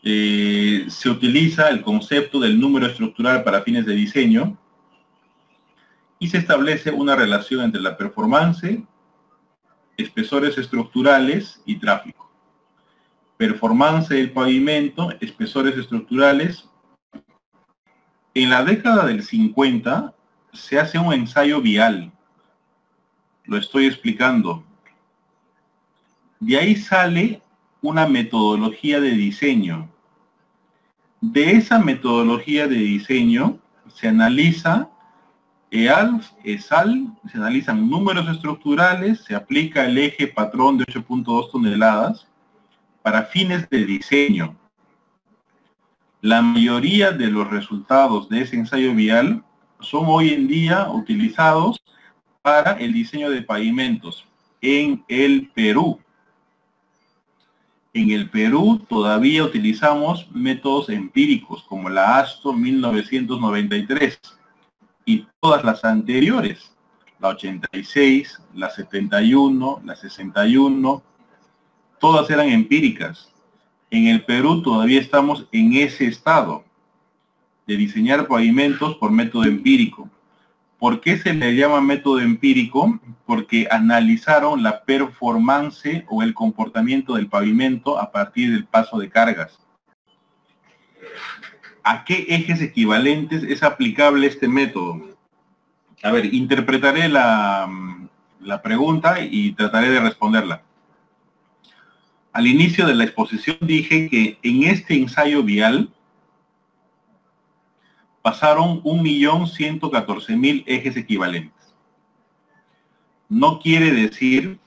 se utiliza el concepto del número estructural para fines de diseño y se establece una relación entre la performance, espesores estructurales y tráfico. Performance del pavimento, espesores estructurales. En la década del 50 se hace un ensayo vial. Lo estoy explicando. De ahí sale una metodología de diseño. De esa metodología de diseño se analiza EALF, ESAL, se analizan números estructurales, se aplica el eje patrón de 8.2 toneladas para fines de diseño. La mayoría de los resultados de ese ensayo vial son hoy en día utilizados para el diseño de pavimentos en el Perú. En el Perú todavía utilizamos métodos empíricos como la ASTO 1993 y todas las anteriores, la 86, la 71, la 61, todas eran empíricas. En el Perú todavía estamos en ese estado de diseñar pavimentos por método empírico. ¿Por qué se le llama método empírico? Porque analizaron la performance o el comportamiento del pavimento a partir del paso de cargas. ¿A qué ejes equivalentes es aplicable este método? A ver, interpretaré la pregunta y trataré de responderla. Al inicio de la exposición dije que en este ensayo vial pasaron 1.114.000 ejes equivalentes. No quiere decir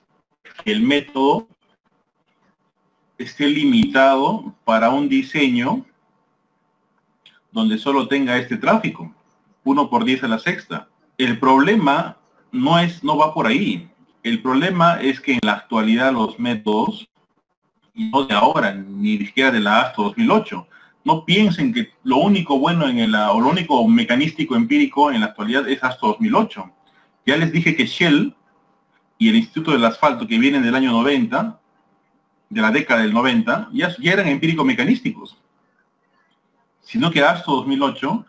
que el método esté limitado para un diseño donde solo tenga este tráfico, 1 por 10 a la sexta. El problema no va por ahí. El problema es que en la actualidad los métodos, y no de ahora, ni siquiera de la ASTO 2008, no piensen que lo único bueno o lo único mecanístico empírico en la actualidad es ASTO 2008. Ya les dije que Shell y el Instituto del Asfalto, que vienen del año 90, de la década del 90, ya eran empírico-mecanísticos. Sino que ASTO 2008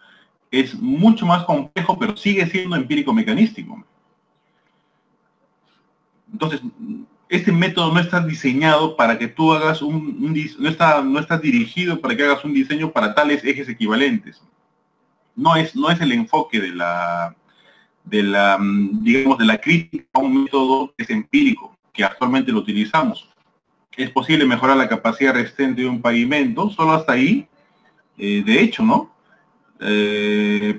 es mucho más complejo, pero sigue siendo empírico-mecanístico. Entonces, este método no está diseñado para que tú hagas no está dirigido para que hagas un diseño para tales ejes equivalentes. No es el enfoque digamos, de la crítica a un método que es empírico, que actualmente lo utilizamos. Es posible mejorar la capacidad resistente de un pavimento, solo hasta ahí. De hecho, ¿no?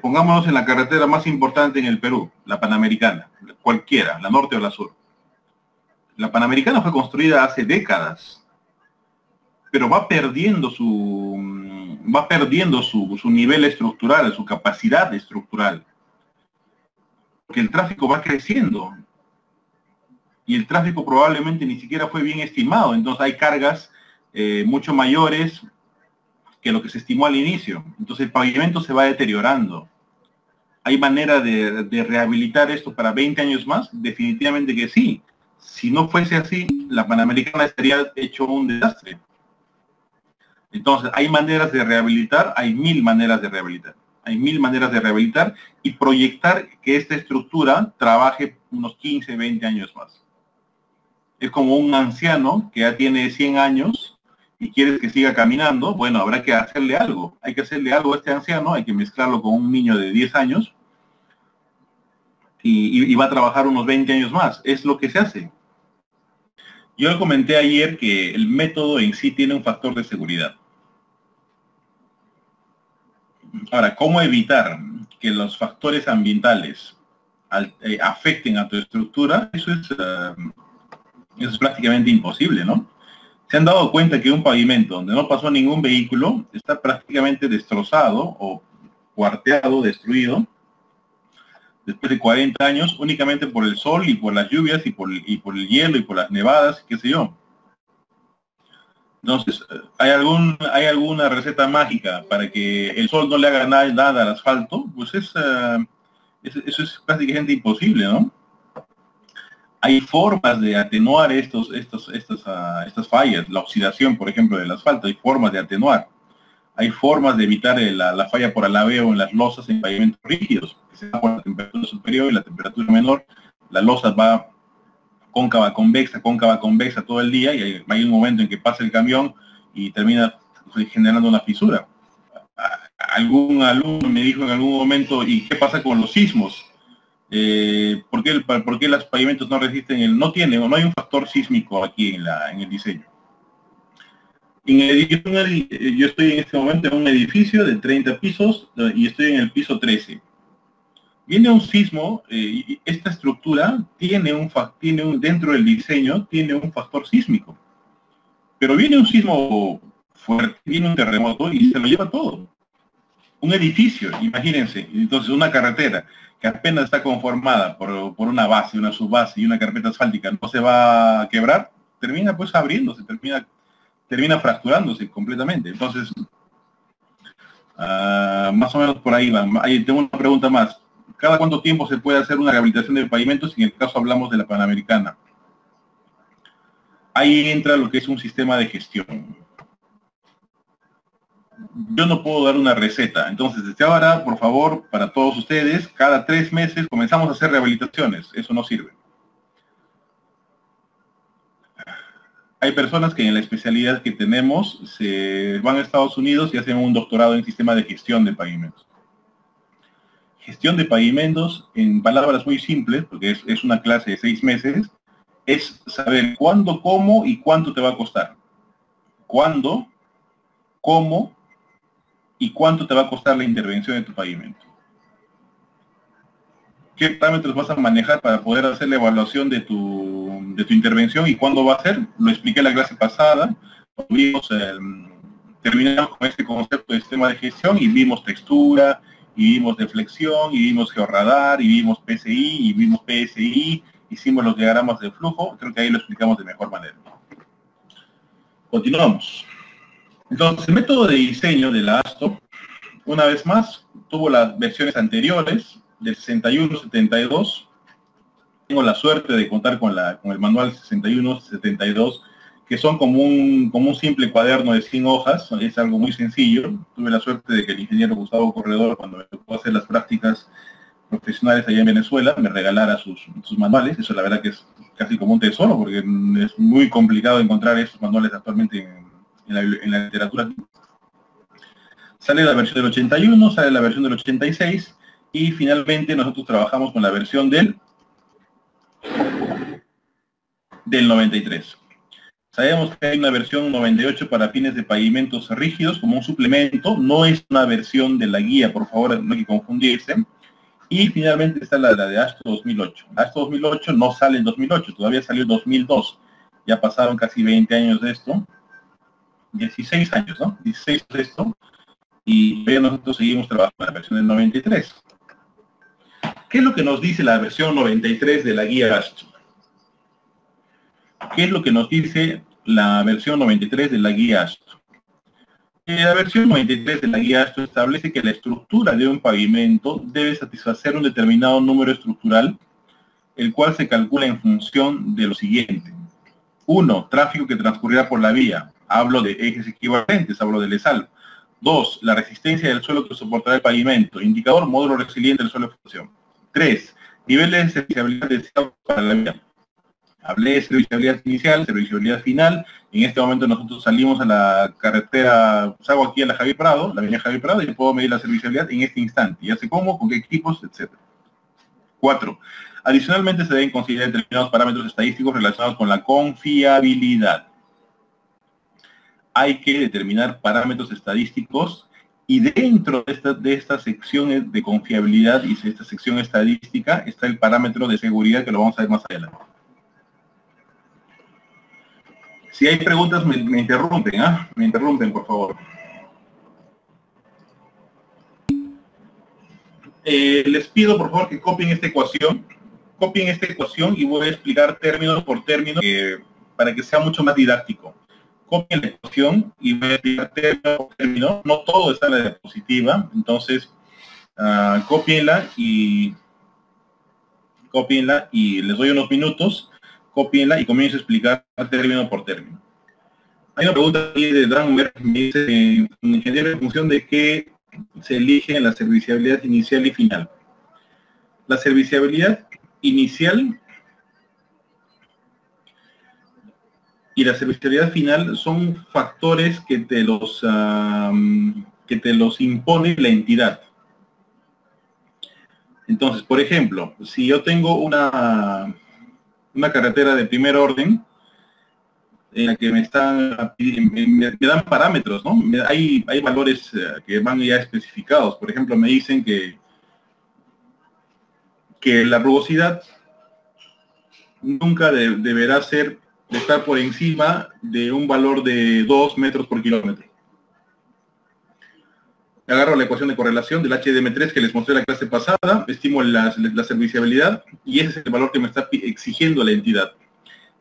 Pongámonos en la carretera más importante en el Perú, la Panamericana, cualquiera, la norte o la sur. La Panamericana fue construida hace décadas, pero va perdiendo su nivel estructural, su capacidad estructural, porque el tráfico va creciendo y el tráfico probablemente ni siquiera fue bien estimado, entonces hay cargas mucho mayores que lo que se estimó al inicio. Entonces el pavimento se va deteriorando. ¿Hay manera de rehabilitar esto para 20 años más? Definitivamente que sí. Si no fuese así, la Panamericana estaría hecho un desastre. Entonces, ¿hay maneras de rehabilitar? Hay 1000 maneras de rehabilitar. Hay 1000 maneras de rehabilitar y proyectar que esta estructura trabaje unos 15, 20 años más. Es como un anciano que ya tiene 100 años y quieres que siga caminando. Bueno, habrá que hacerle algo. Hay que hacerle algo a este anciano, hay que mezclarlo con un niño de 10 años y va a trabajar unos 20 años más. Es lo que se hace. Yo comenté ayer que el método en sí tiene un factor de seguridad. Ahora, ¿cómo evitar que los factores ambientales afecten a tu estructura? Eso es prácticamente imposible, ¿no? Se han dado cuenta que un pavimento donde no pasó ningún vehículo está prácticamente destrozado o cuarteado, destruido, después de 40 años, únicamente por el sol y por las lluvias y por el hielo y por las nevadas, qué sé yo. Entonces, ¿hay alguna receta mágica para que el sol no le haga nada al asfalto? Pues eso es prácticamente imposible, ¿no? Hay formas de atenuar estas fallas, la oxidación, por ejemplo, del asfalto, hay formas de atenuar. Hay formas de evitar la falla por alabeo en las losas en pavimentos rígidos, que se da por la temperatura superior y la temperatura menor, la losa va cóncava, convexa todo el día y hay un momento en que pasa el camión y termina generando una fisura. Algún alumno me dijo en algún momento, ¿y qué pasa con los sismos? ¿Por qué los pavimentos no resisten? No hay un factor sísmico aquí en el diseño. Yo estoy en este momento en un edificio de 30 pisos y estoy en el piso 13. Viene un sismo, esta estructura dentro del diseño tiene un factor sísmico. Pero viene un sismo fuerte, viene un terremoto y se lo lleva todo. Un edificio, imagínense, entonces una carretera que apenas está conformada por una base, una subbase y una carpeta asfáltica, no se va a quebrar, termina pues abriéndose, termina fracturándose completamente. Entonces, más o menos por ahí va. Ahí tengo una pregunta más. ¿Cada cuánto tiempo se puede hacer una rehabilitación de pavimentos? En el caso hablamos de la Panamericana. Ahí entra lo que es un sistema de gestión. Yo no puedo dar una receta. Entonces, desde ahora, por favor, para todos ustedes, cada 3 meses comenzamos a hacer rehabilitaciones. Eso no sirve. Hay personas que en la especialidad que tenemos se van a Estados Unidos y hacen un doctorado en sistema de gestión de pavimentos. Gestión de pavimentos, en palabras muy simples, porque es una clase de 6 meses, es saber cuándo, cómo y cuánto te va a costar. Cuándo, cómo y cuánto te va a costar la intervención de tu pavimento. ¿Qué parámetros vas a manejar para poder hacer la evaluación de tu intervención y cuándo va a ser? Lo expliqué en la clase pasada. Terminamos con este concepto de sistema de gestión y vimos textura, y vimos deflexión, y vimos georradar, y vimos PSI, y vimos PSI, hicimos los diagramas de flujo. Creo que ahí lo explicamos de mejor manera. Continuamos. Entonces, el método de diseño de la ASTO, una vez más, tuvo las versiones anteriores, del 61-72. Tengo la suerte de contar con el manual 61-72, que son como un simple cuaderno de 100 hojas, es algo muy sencillo. Tuve la suerte de que el ingeniero Gustavo Corredor, cuando me tocó hacer las prácticas profesionales allá en Venezuela, me regalara sus manuales. Eso la verdad que es casi como un tesoro, porque es muy complicado encontrar esos manuales actualmente en la literatura. Sale la versión del 81, sale la versión del 86, y finalmente nosotros trabajamos con la versión del 93. Sabemos que hay una versión 98 para fines de pavimentos rígidos como un suplemento, no es una versión de la guía, por favor, no hay que confundirse. Y finalmente está la de ASTO 2008. La ASTO 2008 no sale en 2008, todavía salió en 2002. Ya pasaron casi 20 años de esto. 16 años, ¿no? 16 de esto. Y todavía nosotros seguimos trabajando en la versión del 93. ¿Qué es lo que nos dice la versión 93 de la guía ASTO? ¿Qué es lo que nos dice la versión 93 de la guía ASTO? La versión 93 de la guía ASTO establece que la estructura de un pavimento debe satisfacer un determinado número estructural, el cual se calcula en función de lo siguiente. 1. Tráfico que transcurrirá por la vía. Hablo de ejes equivalentes, hablo del ESAL. 2, la resistencia del suelo que soportará el pavimento. Indicador, módulo resiliente del suelo de fundación. 3, niveles de serviciabilidad deseados para la vía. Hablé de serviciabilidad inicial, serviciabilidad final. En este momento nosotros salimos a la carretera, salgo aquí a la Javier Prado, la avenida Javier Prado, y puedo medir la serviciabilidad en este instante. Ya sé cómo, con qué equipos, etc. 4. Adicionalmente se deben considerar determinados parámetros estadísticos relacionados con la confiabilidad. Hay que determinar parámetros estadísticos y dentro de esta sección de confiabilidad y esta sección estadística está el parámetro de seguridad que lo vamos a ver más adelante. Si hay preguntas, me interrumpen, ¿ah? Me interrumpen, por favor. Les pido, por favor, que copien esta ecuación. Copien esta ecuación y voy a explicar término por término para que sea mucho más didáctico. Copien la ecuación y voy a explicar término por término. No todo está en la diapositiva, entonces cópienla y les doy unos minutos. Cópienla y comienzo a explicar término por término. Hay una pregunta aquí de Dranmer, me dice, ingeniero, en función de qué se elige la serviciabilidad inicial y final. La serviciabilidad inicial y la serviciabilidad final son factores que te los impone la entidad. Entonces, por ejemplo, si yo tengo una carretera de primer orden en la que me dan parámetros, ¿no? Hay valores que van ya especificados. Por ejemplo, me dicen que la rugosidad nunca deberá estar por encima de un valor de 2 metros por kilómetro. Agarro la ecuación de correlación del HDM3 que les mostré en la clase pasada, estimo la serviciabilidad y ese es el valor que me está exigiendo la entidad.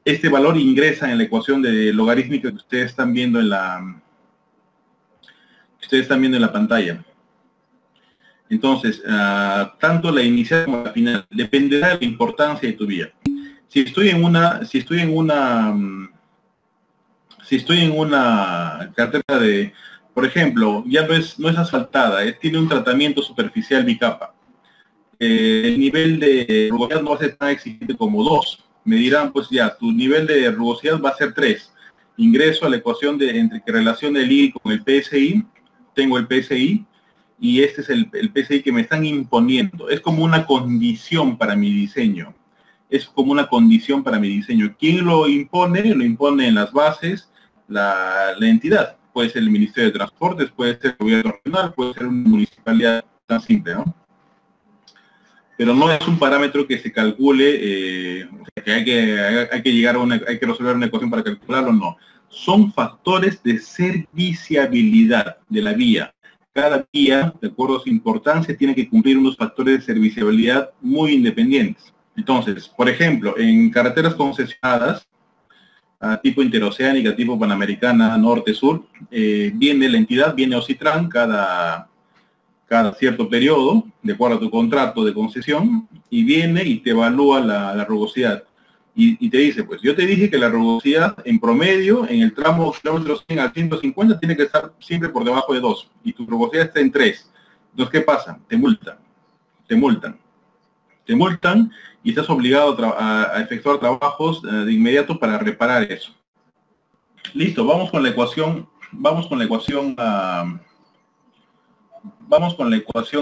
Este valor ingresa en la ecuación de logarítmica que ustedes están viendo en la pantalla. Entonces, tanto la inicial como la final dependerá de la importancia de tu vía. Si estoy en una carretera de, por ejemplo, ya no es asfaltada, tiene un tratamiento superficial bicapa. El nivel de rugosidad no va a ser tan exigente como 2. Me dirán, pues ya, tu nivel de rugosidad va a ser 3. Ingreso a la ecuación entre que relación del I con el PSI, tengo el PSI, y este es el PSI que me están imponiendo. Es como una condición para mi diseño. ¿Quién lo impone? Lo impone en las bases la entidad. Puede ser el Ministerio de Transportes, puede ser el gobierno regional, puede ser una municipalidad, tan simple, ¿no? Pero no es un parámetro que se calcule, que hay que resolver una ecuación para calcularlo, no. Son factores de serviciabilidad de la vía. Cada vía, de acuerdo a su importancia, tiene que cumplir unos factores de serviciabilidad muy independientes. Entonces, por ejemplo, en carreteras concesionadas, tipo interoceánica, tipo panamericana, norte-sur, la entidad viene Ocitran cada cierto periodo, de acuerdo a tu contrato de concesión, y viene y te evalúa la rugosidad. Y te dice, pues, yo te dije que la rugosidad en promedio, en el tramo kilómetros 100 a 150, tiene que estar siempre por debajo de 2, y tu rugosidad está en 3. Entonces, ¿qué pasa? Te multan, y estás obligado a efectuar trabajos de inmediato para reparar eso. Listo, vamos con la ecuación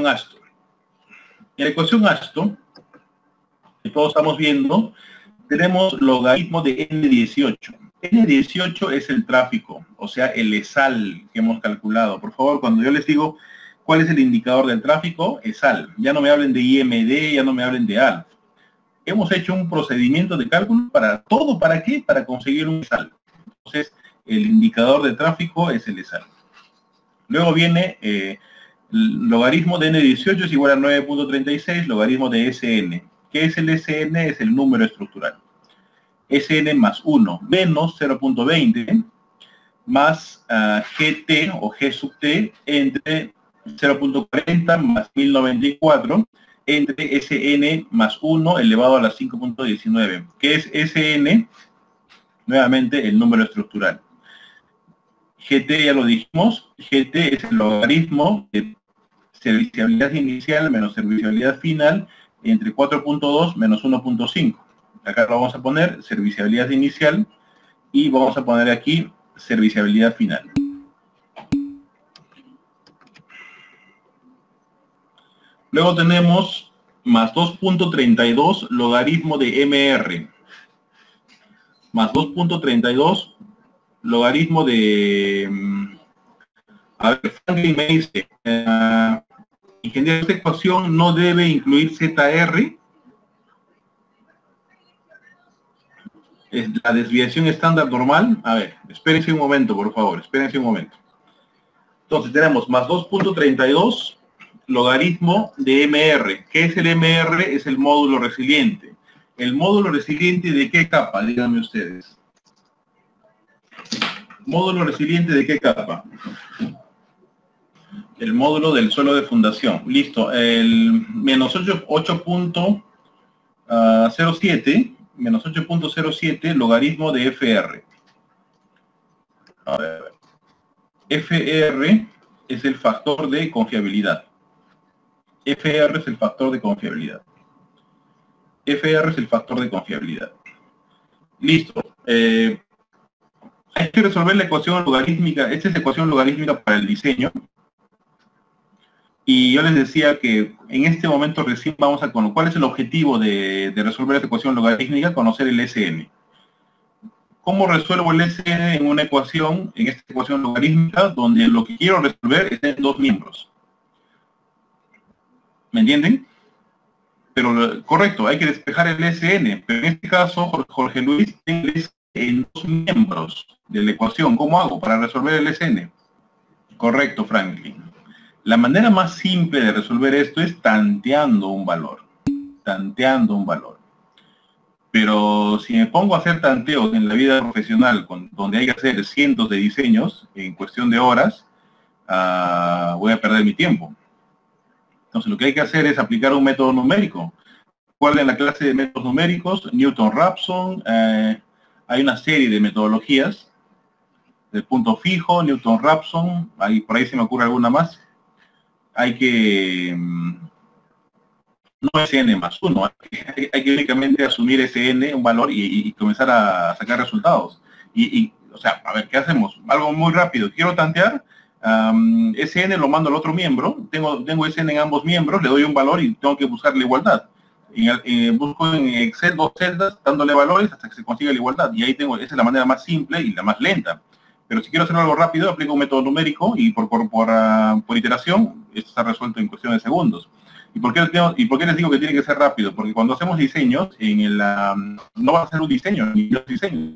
Astor. En la ecuación Astor, que todos estamos viendo, tenemos logaritmo de N18. N18 es el tráfico, o sea, el ESAL que hemos calculado. Por favor, cuando yo les digo cuál es el indicador del tráfico, ESAL. Ya no me hablen de IMD, ya no me hablen de ALF. Hemos hecho un procedimiento de cálculo para todo. ¿Para qué? Para conseguir un ESAL. Entonces, el indicador de tráfico es el ESAL. Luego viene el logaritmo de N18 es igual a 9.36, logaritmo de SN. ¿Qué es el SN? Es el número estructural. SN más 1 menos 0.20 más GT o G sub T entre 0.40 más 1094 entre SN más 1 elevado a la 5.19. ¿Qué es SN? Nuevamente el número estructural. GT ya lo dijimos, GT es el logaritmo de serviciabilidad inicial menos serviciabilidad final entre 4.2 menos 1.5. Acá lo vamos a poner serviciabilidad inicial y vamos a poner aquí serviciabilidad final. Luego tenemos más 2.32 logaritmo de MR. Más 2.32 logaritmo de... A ver, Franklin me dice, ingeniero, esta ecuación no debe incluir ZR. ¿Es la desviación estándar normal? A ver, espérense un momento, por favor, espérense un momento. Entonces tenemos más 2.32 logaritmo de MR. ¿Qué es el MR? Es el módulo resiliente. ¿El módulo resiliente de qué capa? Díganme ustedes. ¿Módulo resiliente de qué capa? El módulo del suelo de fundación. Listo. El menos 8.07 menos 8.07 logaritmo de FR. A ver. FR es el factor de confiabilidad. FR es el factor de confiabilidad. FR es el factor de confiabilidad. Listo. Hay que resolver la ecuación logarítmica. Esta es la ecuación logarítmica para el diseño. Y yo les decía que en este momento recién vamos a conocer cuál es el objetivo de resolver esta ecuación logarítmica, conocer el SN. ¿Cómo resuelvo el SN en una ecuación, en esta ecuación logarítmica, donde lo que quiero resolver es en dos miembros? ¿Me entienden? Pero correcto, hay que despejar el SN, pero en este caso Jorge Luis tiene el SN en dos miembros de la ecuación. ¿Cómo hago para resolver el SN? Correcto, Franklin. La manera más simple de resolver esto es tanteando un valor. Tanteando un valor. Pero si me pongo a hacer tanteos en la vida profesional, donde hay que hacer cientos de diseños en cuestión de horas, voy a perder mi tiempo. Entonces lo que hay que hacer es aplicar un método numérico. Recuerden la clase de métodos numéricos, Newton-Raphson, hay una serie de metodologías, del punto fijo, Newton-Raphson, por ahí se me ocurre alguna más. Hay que, no es n más 1, hay que únicamente asumir ese n, un valor, y comenzar a sacar resultados. O sea, a ver, ¿qué hacemos? Algo muy rápido, quiero tantear, ese n lo mando al otro miembro, tengo ese n en ambos miembros, le doy un valor y tengo que buscar la igualdad. Busco en Excel dos celdas dándole valores hasta que se consiga la igualdad, y ahí esa es la manera más simple y la más lenta. Pero si quiero hacer algo rápido, aplico un método numérico y por iteración, esto está resuelto en cuestión de segundos. ¿Y por qué les digo que tiene que ser rápido? Porque cuando hacemos diseños, no va a ser un diseño, ni dos diseños,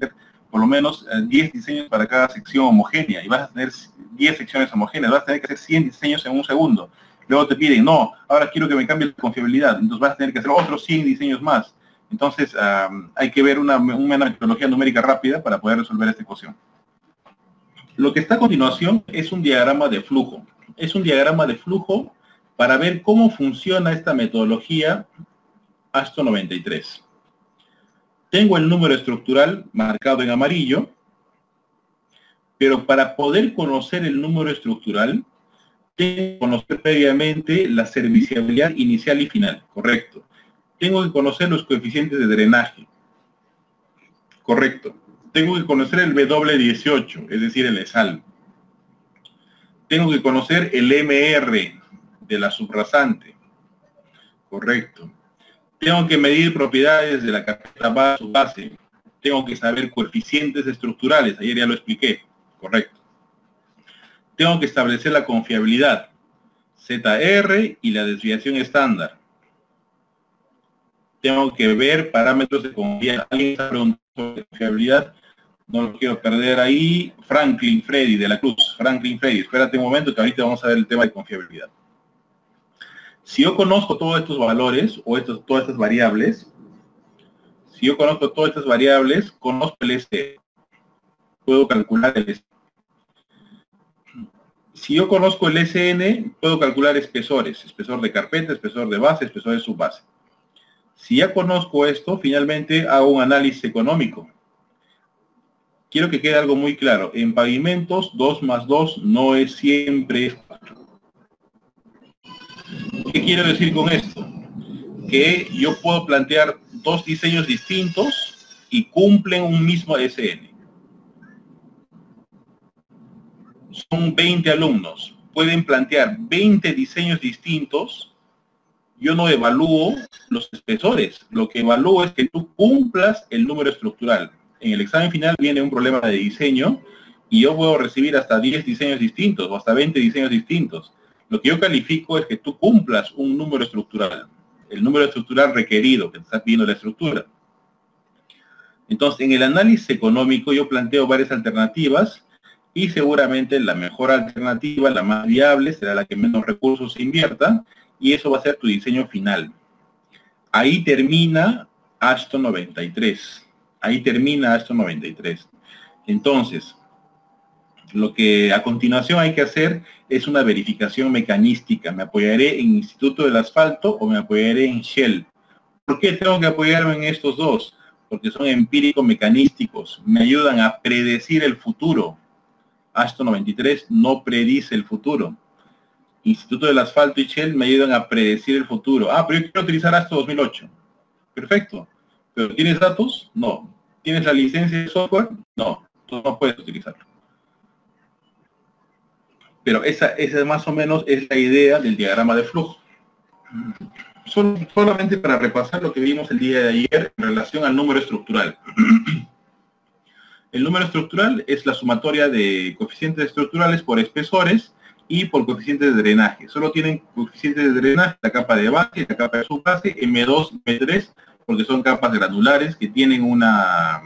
por lo menos 10 diseños para cada sección homogénea, y vas a tener 10 secciones homogéneas, vas a tener que hacer 100 diseños en un segundo. Luego te piden, no, ahora quiero que me cambie la confiabilidad, entonces vas a tener que hacer otros 100 diseños más. Entonces, hay que ver una metodología numérica rápida para poder resolver esta ecuación. Lo que está a continuación es un diagrama de flujo. Es un diagrama de flujo para ver cómo funciona esta metodología ASTO 93. Tengo el número estructural marcado en amarillo, pero para poder conocer el número estructural, tengo que conocer previamente la serviciabilidad inicial y final, correcto. Tengo que conocer los coeficientes de drenaje, correcto. Tengo que conocer el W18, es decir, el ESAL. Tengo que conocer el MR de la subrasante, correcto. Tengo que medir propiedades de la carpeta base. Tengo que saber coeficientes estructurales, ayer ya lo expliqué, correcto. Tengo que establecer la confiabilidad, ZR y la desviación estándar. Tengo que ver parámetros de confiabilidad. ¿Alguien está preguntando sobre confiabilidad? No lo quiero perder ahí. Franklin Freddy de la Cruz. Franklin Freddy, espérate un momento que ahorita vamos a ver el tema de confiabilidad. Si yo conozco todos estos valores o todas estas variables, conozco el SN. Puedo calcular el SN. Si yo conozco el SN, puedo calcular espesores. Espesor de carpeta, espesor de base, espesor de subbase. Si ya conozco esto, finalmente hago un análisis económico. quiero que quede algo muy claro. En pavimentos, 2 más 2 no es siempre 4. ¿Qué quiero decir con esto? Que yo puedo plantear dos diseños distintos y cumplen un mismo SN. Son 20 alumnos. Pueden plantear 20 diseños distintos. Yo no evalúo los espesores. Lo que evalúo es que tú cumplas el número estructural. En el examen final viene un problema de diseño y yo puedo recibir hasta 10 diseños distintos o hasta 20 diseños distintos. Lo que yo califico es que tú cumplas un número estructural. El número estructural requerido, que te está pidiendo la estructura. Entonces, en el análisis económico yo planteo varias alternativas y seguramente la mejor alternativa, la más viable, será la que menos recursos invierta y eso va a ser tu diseño final. Ahí termina AASHTO 93. Ahí termina AASHTO 93. Entonces, lo que a continuación hay que hacer es una verificación mecanística. ¿Me apoyaré en Instituto del Asfalto o me apoyaré en Shell? ¿Por qué tengo que apoyarme en estos dos? Porque son empírico-mecanísticos. Me ayudan a predecir el futuro. AASHTO 93 no predice el futuro. Instituto del Asfalto y Shell me ayudan a predecir el futuro. Ah, pero yo quiero utilizar AASHTO 2008. Perfecto. ¿Pero tienes datos? No. ¿Tienes la licencia de software? No. Tú no puedes utilizarlo. Pero esa más o menos es la idea del diagrama de flujo. Solamente para repasar lo que vimos el día de ayer en relación al número estructural. El número estructural es la sumatoria de coeficientes estructurales por espesores y por coeficientes de drenaje. Solo tienen coeficientes de drenaje la capa de base y la capa de subbase, M2 y M3, porque son capas granulares que tienen una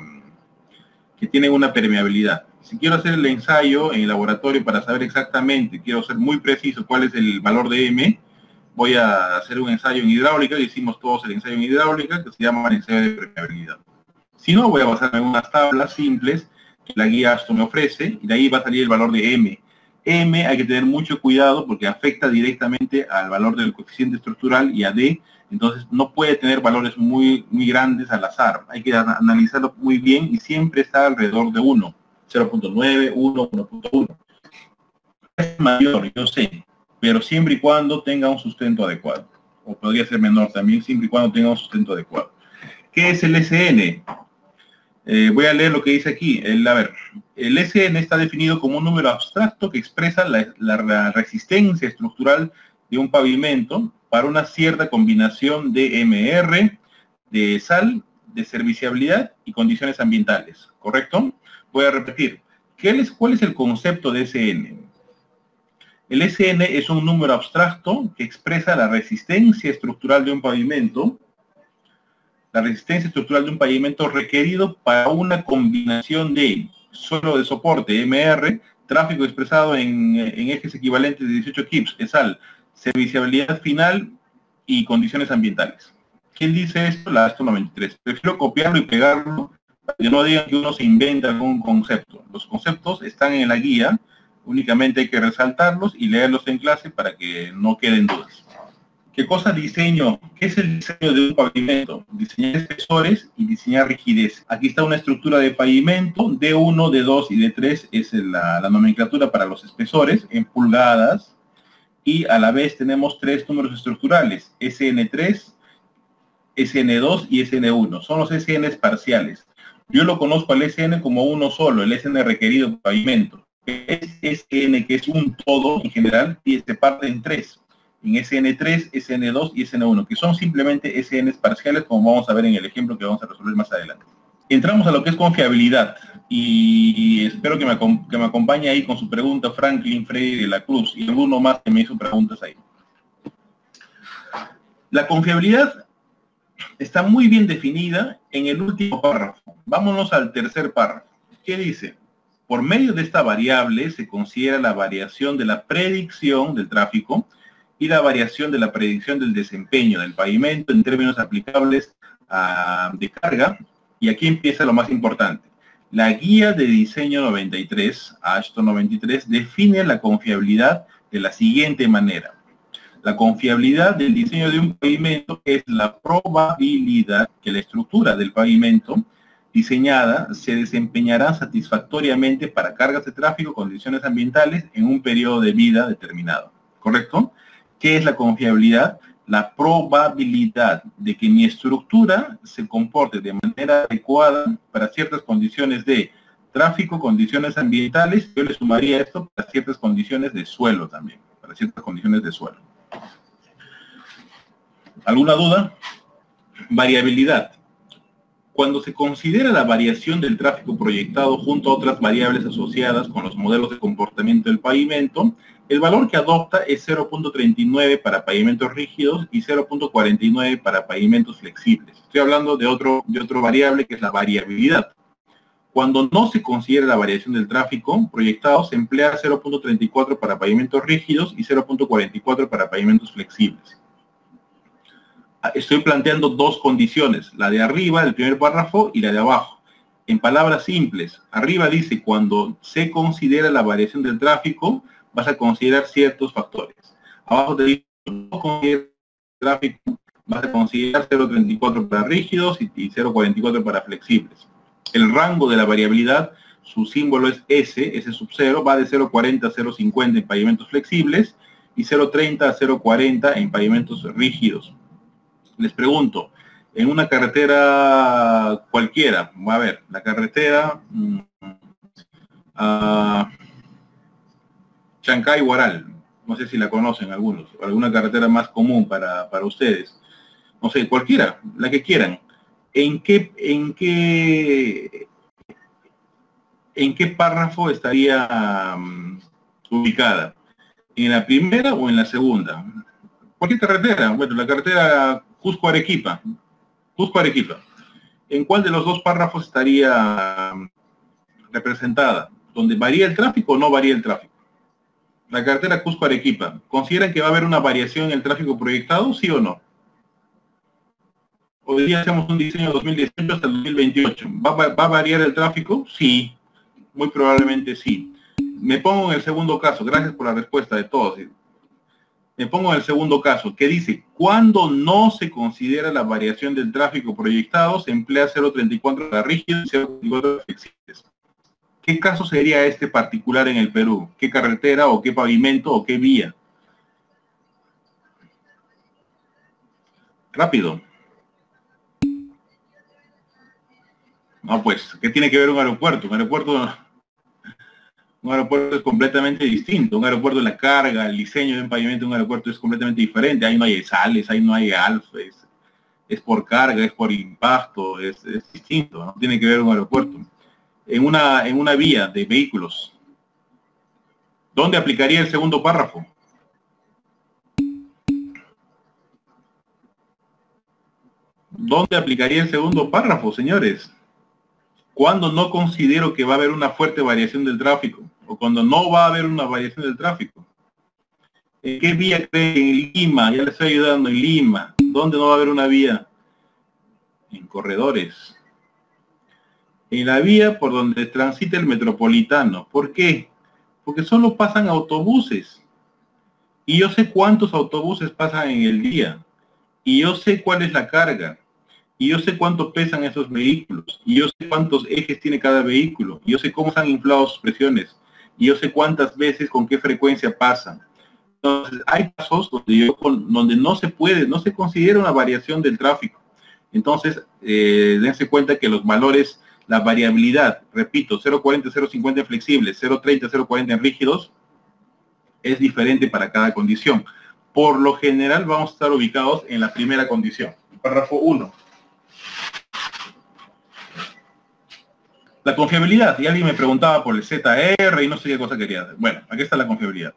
permeabilidad. Si quiero hacer el ensayo en el laboratorio para saber exactamente, quiero ser muy preciso cuál es el valor de M, voy a hacer un ensayo en hidráulica, hicimos todos el ensayo en hidráulica, que se llama el ensayo de permeabilidad. Si no, voy a basarme en unas tablas simples que la guía AASHTO me ofrece, y de ahí va a salir el valor de M. M hay que tener mucho cuidado porque afecta directamente al valor del coeficiente estructural y a D, entonces no puede tener valores muy grandes al azar. Hay que analizarlo muy bien y siempre está alrededor de 1, 0.9, 1, 1.1. Es mayor, yo sé, pero siempre y cuando tenga un sustento adecuado. O podría ser menor también, siempre y cuando tenga un sustento adecuado. ¿Qué es el SN? Voy a leer lo que dice aquí. El SN está definido como un número abstracto que expresa la resistencia estructural de un pavimento para una cierta combinación de MR, de sal, de serviciabilidad y condiciones ambientales. ¿Correcto? Voy a repetir. ¿Cuál es el concepto de SN? El SN es un número abstracto que expresa la resistencia estructural de un pavimento, requerido para una combinación de suelo de soporte, MR, tráfico expresado en ejes equivalentes de 18 kips, ESAL, serviciabilidad final y condiciones ambientales. ¿Quién dice esto? La AASHTO 93. Prefiero copiarlo y pegarlo para que no digan que uno se inventa algún concepto. Los conceptos están en la guía, únicamente hay que resaltarlos y leerlos en clase para que no queden dudas. ¿Qué cosa diseño? ¿Qué es el diseño de un pavimento? Diseñar espesores y diseñar rigidez. Aquí está una estructura de pavimento, D1, D2 y D3 es la nomenclatura para los espesores en pulgadas. Y a la vez tenemos tres números estructurales, SN3, SN2 y SN1. Son los SNs parciales. Yo lo conozco al SN como uno solo, el SN requerido de pavimento. Es SN, que es un todo en general, y se parte en tres. En SN3, SN2 y SN1, que son simplemente SNs parciales, como vamos a ver en el ejemplo que vamos a resolver más adelante. Entramos a lo que es confiabilidad, y espero que me acompañe ahí con su pregunta Franklin Freire de la Cruz, y alguno más que me hizo preguntas ahí. La confiabilidad está muy bien definida en el último párrafo. Vámonos al tercer párrafo. ¿Qué dice? Por medio de esta variable se considera la variación de la predicción del tráfico y la variación de la predicción del desempeño del pavimento en términos aplicables de carga. Y aquí empieza lo más importante. La guía de diseño 93, AASHTO 93, define la confiabilidad de la siguiente manera. La confiabilidad del diseño de un pavimento es la probabilidad que la estructura del pavimento diseñada se desempeñarán satisfactoriamente para cargas de tráfico, condiciones ambientales en un periodo de vida determinado. ¿Correcto? ¿Qué es la confiabilidad? La probabilidad de que mi estructura se comporte de manera adecuada para ciertas condiciones de tráfico, condiciones ambientales. Yo le sumaría esto para ciertas condiciones de suelo también, para ciertas condiciones de suelo. ¿Alguna duda? Variabilidad. Cuando se considera la variación del tráfico proyectado junto a otras variables asociadas con los modelos de comportamiento del pavimento, el valor que adopta es 0.39 para pavimentos rígidos y 0.49 para pavimentos flexibles. Estoy hablando de otro variable que es la variabilidad. Cuando no se considera la variación del tráfico proyectado, se emplea 0.34 para pavimentos rígidos y 0.44 para pavimentos flexibles. Estoy planteando dos condiciones, la de arriba, del primer párrafo, y la de abajo. En palabras simples, arriba dice, cuando se considera la variación del tráfico, vas a considerar ciertos factores. Abajo te dice, no considera el tráfico, vas a considerar 0.34 para rígidos y 0.44 para flexibles. El rango de la variabilidad, su símbolo es S sub 0, va de 0.40 a 0.50 en pavimentos flexibles y 0.30 a 0.40 en pavimentos rígidos. Les pregunto, en una carretera cualquiera, a ver, la carretera Chancay-Huaral, no sé si la conocen algunos, alguna carretera más común para ustedes, no sé, cualquiera, la que quieran. ¿En qué párrafo estaría ubicada? ¿En la primera o en la segunda? Cualquier carretera, bueno, la carretera Cusco-Arequipa. Cusco-Arequipa. ¿En cuál de los dos párrafos estaría representada? ¿Donde varía el tráfico o no varía el tráfico? La carretera Cusco-Arequipa. ¿Consideran que va a haber una variación en el tráfico proyectado, sí o no? Hoy día hacemos un diseño 2018 hasta el 2028. ¿Va a variar el tráfico? Sí, muy probablemente sí. Me pongo en el segundo caso. Gracias por la respuesta de todos. Me pongo en el segundo caso, que dice, cuando no se considera la variación del tráfico proyectado, se emplea 0.34 para rígidos y 0.34 para flexibles. ¿Qué caso sería este particular en el Perú? ¿Qué carretera o qué pavimento o qué vía? Rápido. No, pues, ¿qué tiene que ver un aeropuerto? Un aeropuerto es completamente distinto. Un aeropuerto, la carga, el diseño de un pavimento de un aeropuerto es completamente diferente. Ahí no hay sales, ahí no hay alfa, es por carga, es por impacto, es distinto. No tiene que ver un aeropuerto. En una vía de vehículos, ¿dónde aplicaría el segundo párrafo? ¿Dónde aplicaría el segundo párrafo, señores? Cuando no considero que va a haber una fuerte variación del tráfico, o cuando no va a haber una variación del tráfico. ¿En qué vía creen? En Lima, ya les estoy ayudando, en Lima. ¿Dónde no va a haber una vía? En corredores. En la vía por donde transita el metropolitano. ¿Por qué? Porque solo pasan autobuses. Y yo sé cuántos autobuses pasan en el día. Y yo sé cuál es la carga. Y yo sé cuánto pesan esos vehículos, y yo sé cuántos ejes tiene cada vehículo, y yo sé cómo están inflados sus presiones, y yo sé cuántas veces, con qué frecuencia pasan. Entonces, hay casos donde no se considera una variación del tráfico. Entonces, dense cuenta que los valores, la variabilidad, repito, 0.40, 0.50 en flexibles, 0.30, 0.40 en rígidos, es diferente para cada condición. Por lo general, vamos a estar ubicados en la primera condición, párrafo 1. La confiabilidad, y alguien me preguntaba por el ZR y no sé qué cosa quería. Bueno, aquí está la confiabilidad.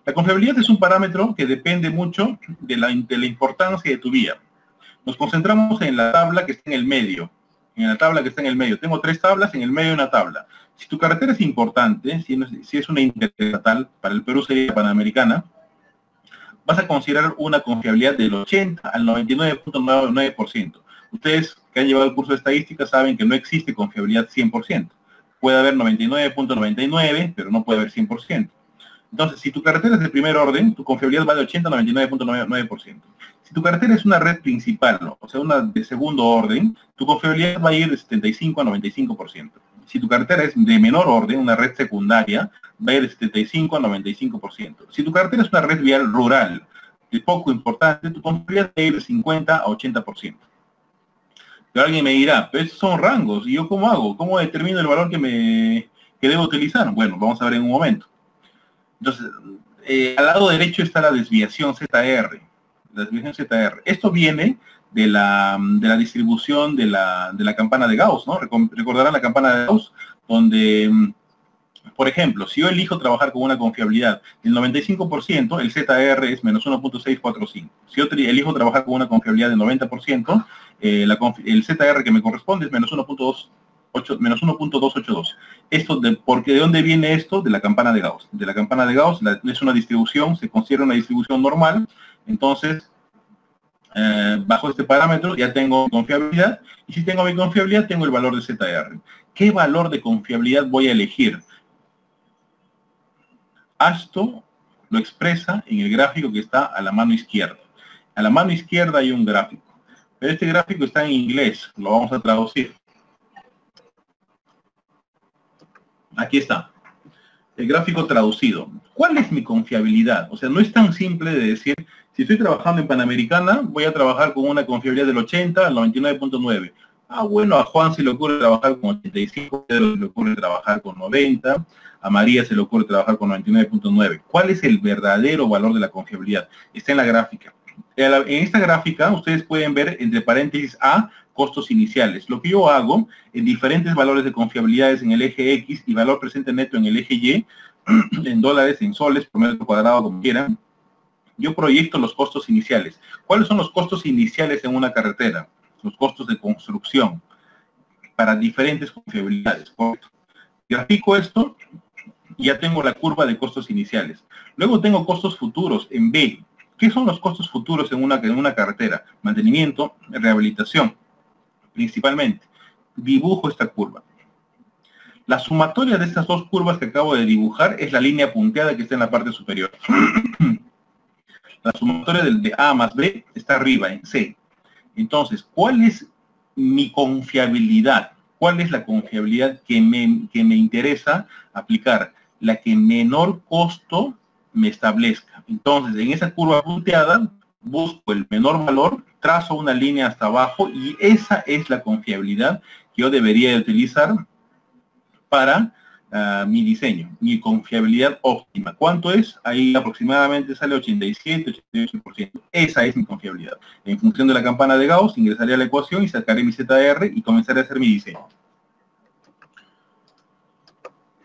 La confiabilidad es un parámetro que depende mucho de la importancia de tu vía. Nos concentramos en la tabla que está en el medio. En la tabla que está en el medio. Tengo 3 tablas, en el medio una tabla. Si tu carretera es importante, si es una interestatal, para el Perú sería panamericana, vas a considerar una confiabilidad del 80 al 99.99%. Ustedes que han llevado el curso de estadística saben que no existe confiabilidad 100%. Puede haber 99.99, pero no puede haber 100%. Entonces, si tu carretera es de primer orden, tu confiabilidad va de 80 a 99.99%. Si tu carretera es una red principal, ¿no? O sea, una de segundo orden, tu confiabilidad va a ir de 75 a 95%. Si tu carretera es de menor orden, una red secundaria, va a ir de 75 a 95%. Si tu carretera es una red vial rural, de poco importante, tu confiabilidad va a ir de 50 a 80%. Pero alguien me dirá, pero esos son rangos, ¿y yo cómo hago? ¿Cómo determino el valor que debo utilizar? Bueno, vamos a ver en un momento. Entonces, al lado derecho está la desviación ZR. La desviación ZR. Esto viene de la distribución de la campana de Gauss, ¿no? Recordarán la campana de Gauss, donde, por ejemplo, si yo elijo trabajar con una confiabilidad del 95%, el ZR es menos 1.645. Si yo elijo trabajar con una confiabilidad del 90%, el ZR que me corresponde es menos 1.282. Esto porque ¿de dónde viene esto? De la campana de Gauss. De la campana de Gauss es una distribución, se considera una distribución normal. Entonces, bajo este parámetro ya tengo mi confiabilidad. Y si tengo mi confiabilidad, tengo el valor de ZR. ¿Qué valor de confiabilidad voy a elegir? Esto lo expresa en el gráfico que está a la mano izquierda. A la mano izquierda hay un gráfico. Pero este gráfico está en inglés. Lo vamos a traducir. Aquí está, el gráfico traducido. ¿Cuál es mi confiabilidad? O sea, no es tan simple de decir, si estoy trabajando en Panamericana, voy a trabajar con una confiabilidad del 80 al 99.9. Ah, bueno, a Juan se le ocurre trabajar con 85, a Pedro se le ocurre trabajar con 90, a María se le ocurre trabajar con 99.9. ¿Cuál es el verdadero valor de la confiabilidad? Está en la gráfica. En esta gráfica ustedes pueden ver entre paréntesis A, costos iniciales. Lo que yo hago en diferentes valores de confiabilidades en el eje X y valor presente neto en el eje Y, en dólares, en soles, por metro cuadrado, como quieran, yo proyecto los costos iniciales. ¿Cuáles son los costos iniciales en una carretera? Los costos de construcción para diferentes confiabilidades. Grafico esto y ya tengo la curva de costos iniciales. Luego tengo costos futuros en B. ¿Qué son los costos futuros en una carretera? Mantenimiento, rehabilitación, principalmente. Dibujo esta curva. La sumatoria de estas dos curvas que acabo de dibujar es la línea punteada que está en la parte superior. La sumatoria de A más B está arriba, en C. Entonces, ¿cuál es mi confiabilidad? ¿Cuál es la confiabilidad que me interesa aplicar? La que menor costo me establezca. Entonces, en esa curva punteada, busco el menor valor, trazo una línea hasta abajo y esa es la confiabilidad que yo debería de utilizar para mi diseño, mi confiabilidad óptima. ¿Cuánto es? Ahí aproximadamente sale 87, 88%. Esa es mi confiabilidad. En función de la campana de Gauss, ingresaré a la ecuación y sacaré mi ZR y comenzaré a hacer mi diseño.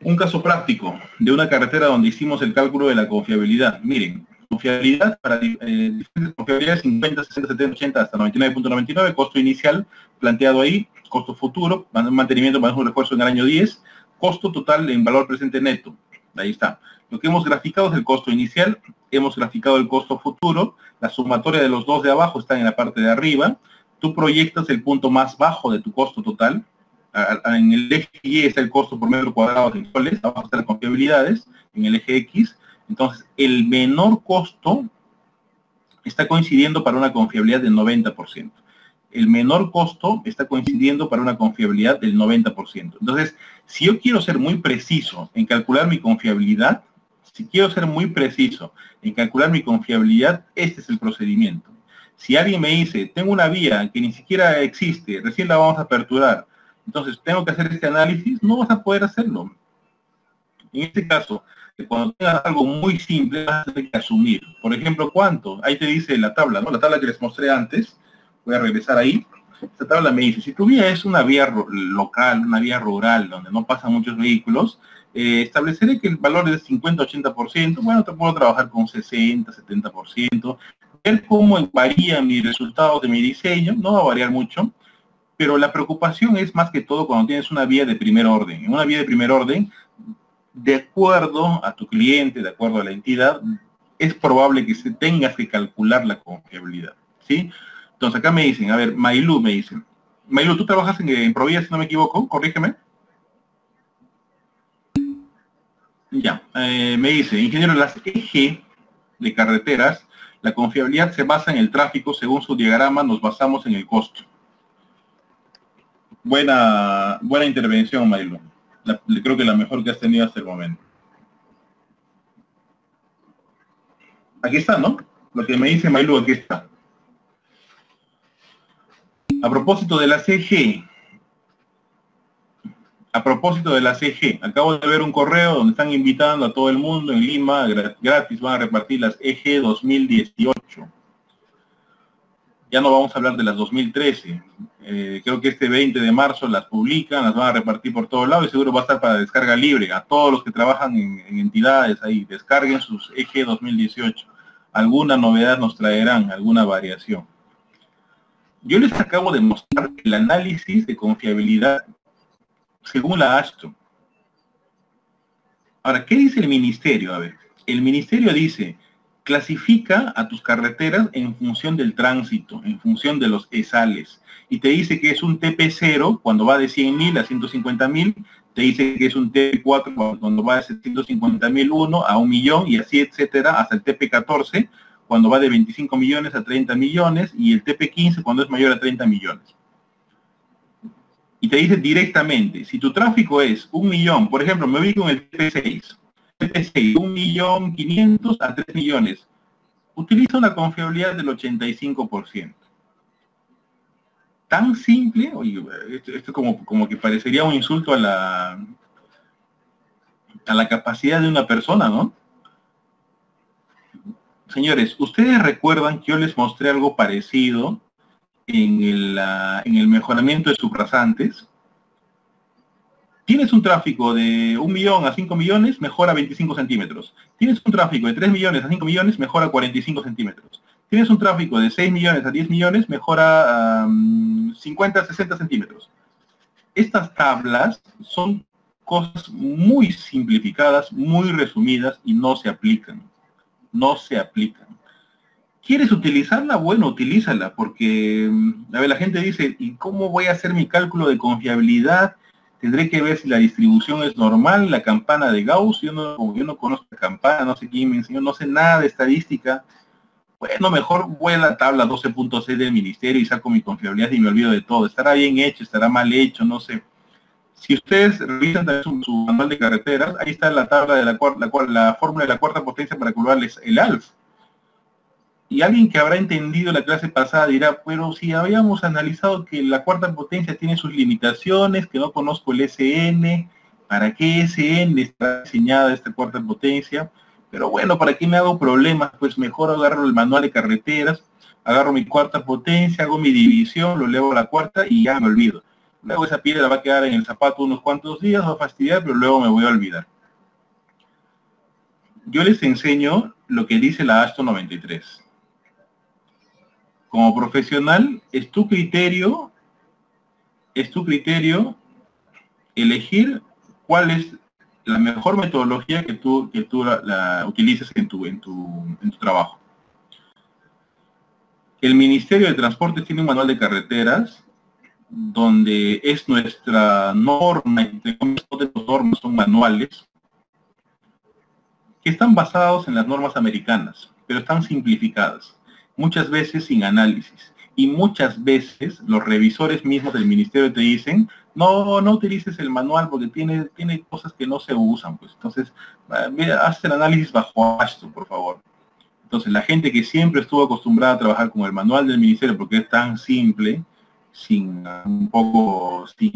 Un caso práctico de una carretera donde hicimos el cálculo de la confiabilidad. Miren, confiabilidad para diferentes confiabilidades 50, 60, 70, 80 hasta 99.99, costo inicial planteado ahí, costo futuro, mantenimiento más un refuerzo en el año 10, costo total en valor presente neto. Ahí está. Lo que hemos graficado es el costo inicial, hemos graficado el costo futuro, la sumatoria de los dos de abajo está en la parte de arriba, tú proyectas el punto más bajo de tu costo total, en el eje Y está el costo por metro cuadrado en soles, abajo están las confiabilidades, en el eje X. Entonces, el menor costo está coincidiendo para una confiabilidad del 90%. El menor costo está coincidiendo para una confiabilidad del 90%. Entonces, si yo quiero ser muy preciso en calcular mi confiabilidad, este es el procedimiento. Si alguien me dice, tengo una vía que ni siquiera existe, recién la vamos a aperturar, entonces tengo que hacer este análisis, no vas a poder hacerlo. En este caso, cuando tengas algo muy simple, vas a tener que asumir. Por ejemplo, ¿cuánto? Ahí te dice la tabla, ¿no? La tabla que les mostré antes. Voy a regresar ahí. Esta tabla me dice, si tu vía es una vía local, una vía rural, donde no pasan muchos vehículos, estableceré que el valor es 50-80%. Bueno, te puedo trabajar con 60-70%. Ver cómo varían mis resultados de mi diseño. No va a variar mucho. Pero la preocupación es más que todo cuando tienes una vía de primer orden. En una vía de primer orden, de acuerdo a tu cliente, de acuerdo a la entidad, es probable que tengas que calcular la confiabilidad, ¿sí? Entonces acá me dicen, a ver, Mailú me dice, Mailú, tú trabajas en Provía, si no me equivoco, corrígeme. Ya, me dice, ingeniero, las eje de carreteras, la confiabilidad se basa en el tráfico, según su diagrama nos basamos en el costo. Buena intervención, Mailu. Creo que la mejor que has tenido hasta el momento. Aquí está, ¿no? Lo que me dice Mailu, aquí está. A propósito de la CG, acabo de ver un correo donde están invitando a todo el mundo en Lima, gratis, van a repartir las EG 2018. Ya no vamos a hablar de las 2013. Creo que este 20 de marzo las publican, las van a repartir por todos lados y seguro va a estar para descarga libre. A todos los que trabajan en entidades ahí, descarguen sus EG 2018. Alguna novedad nos traerán, alguna variación. Yo les acabo de mostrar el análisis de confiabilidad según la AASHTO. Ahora, ¿qué dice el ministerio? A ver, el ministerio dice, clasifica a tus carreteras en función del tránsito, en función de los ESALes. Y te dice que es un TP0 cuando va de 100.000 a 150.000, te dice que es un TP4 cuando va de 750.001 a 1.000.000 y así, etcétera, hasta el TP14 cuando va de 25 millones a 30 millones y el TP15 cuando es mayor a 30 millones. Y te dice directamente, si tu tráfico es 1.000.000, por ejemplo, me ubico en el TP6, 1.500.000 a 3 millones, utiliza una confiabilidad del 85%. Tan simple, oye, esto como que parecería un insulto a la capacidad de una persona, ¿no? Señores, ¿ustedes recuerdan que yo les mostré algo parecido en el mejoramiento de subrasantes? Tienes un tráfico de 1.000.000 a 5 millones, mejora 25 centímetros. Tienes un tráfico de 3 millones a 5 millones, mejora 45 centímetros. Tienes un tráfico de 6 millones a 10 millones, mejora 50, 60 centímetros. Estas tablas son cosas muy simplificadas, muy resumidas y no se aplican. No se aplican. ¿Quieres utilizarla? Bueno, utilízala, porque a ver, la gente dice, ¿y cómo voy a hacer mi cálculo de confiabilidad? Tendré que ver si la distribución es normal, la campana de Gauss. Yo no conozco la campana, no sé quién me enseñó, no sé nada de estadística. Bueno, mejor voy a la tabla 12.6 del ministerio y saco mi confiabilidad y me olvido de todo. Estará bien hecho, estará mal hecho, no sé. Si ustedes revisan su manual de carreteras, ahí está la tabla de la fórmula de la cuarta potencia para calcular el ALF. Y alguien que habrá entendido la clase pasada dirá, pero si habíamos analizado que la cuarta potencia tiene sus limitaciones, que no conozco el SN, ¿para qué SN está diseñada esta cuarta potencia? Pero bueno, ¿para qué me hago problemas? Pues mejor agarro el manual de carreteras, agarro mi cuarta potencia, hago mi división, lo elevo a la cuarta y ya me olvido. Luego esa piedra va a quedar en el zapato unos cuantos días, va a fastidiar, pero luego me voy a olvidar. Yo les enseño lo que dice la AASHTO 93. Como profesional, es tu criterio elegir cuál es la mejor metodología que tú la utilices en tu trabajo. El Ministerio de Transportes tiene un manual de carreteras donde es nuestra norma, entre comillas, todas las normas son manuales, que están basados en las normas americanas, pero están simplificadas, muchas veces sin análisis. Y muchas veces los revisores mismos del ministerio te dicen, no utilices el manual porque tiene cosas que no se usan. Pues entonces, haz el análisis bajo AASHTO, por favor. Entonces, la gente que siempre estuvo acostumbrada a trabajar con el manual del ministerio porque es tan simple, sin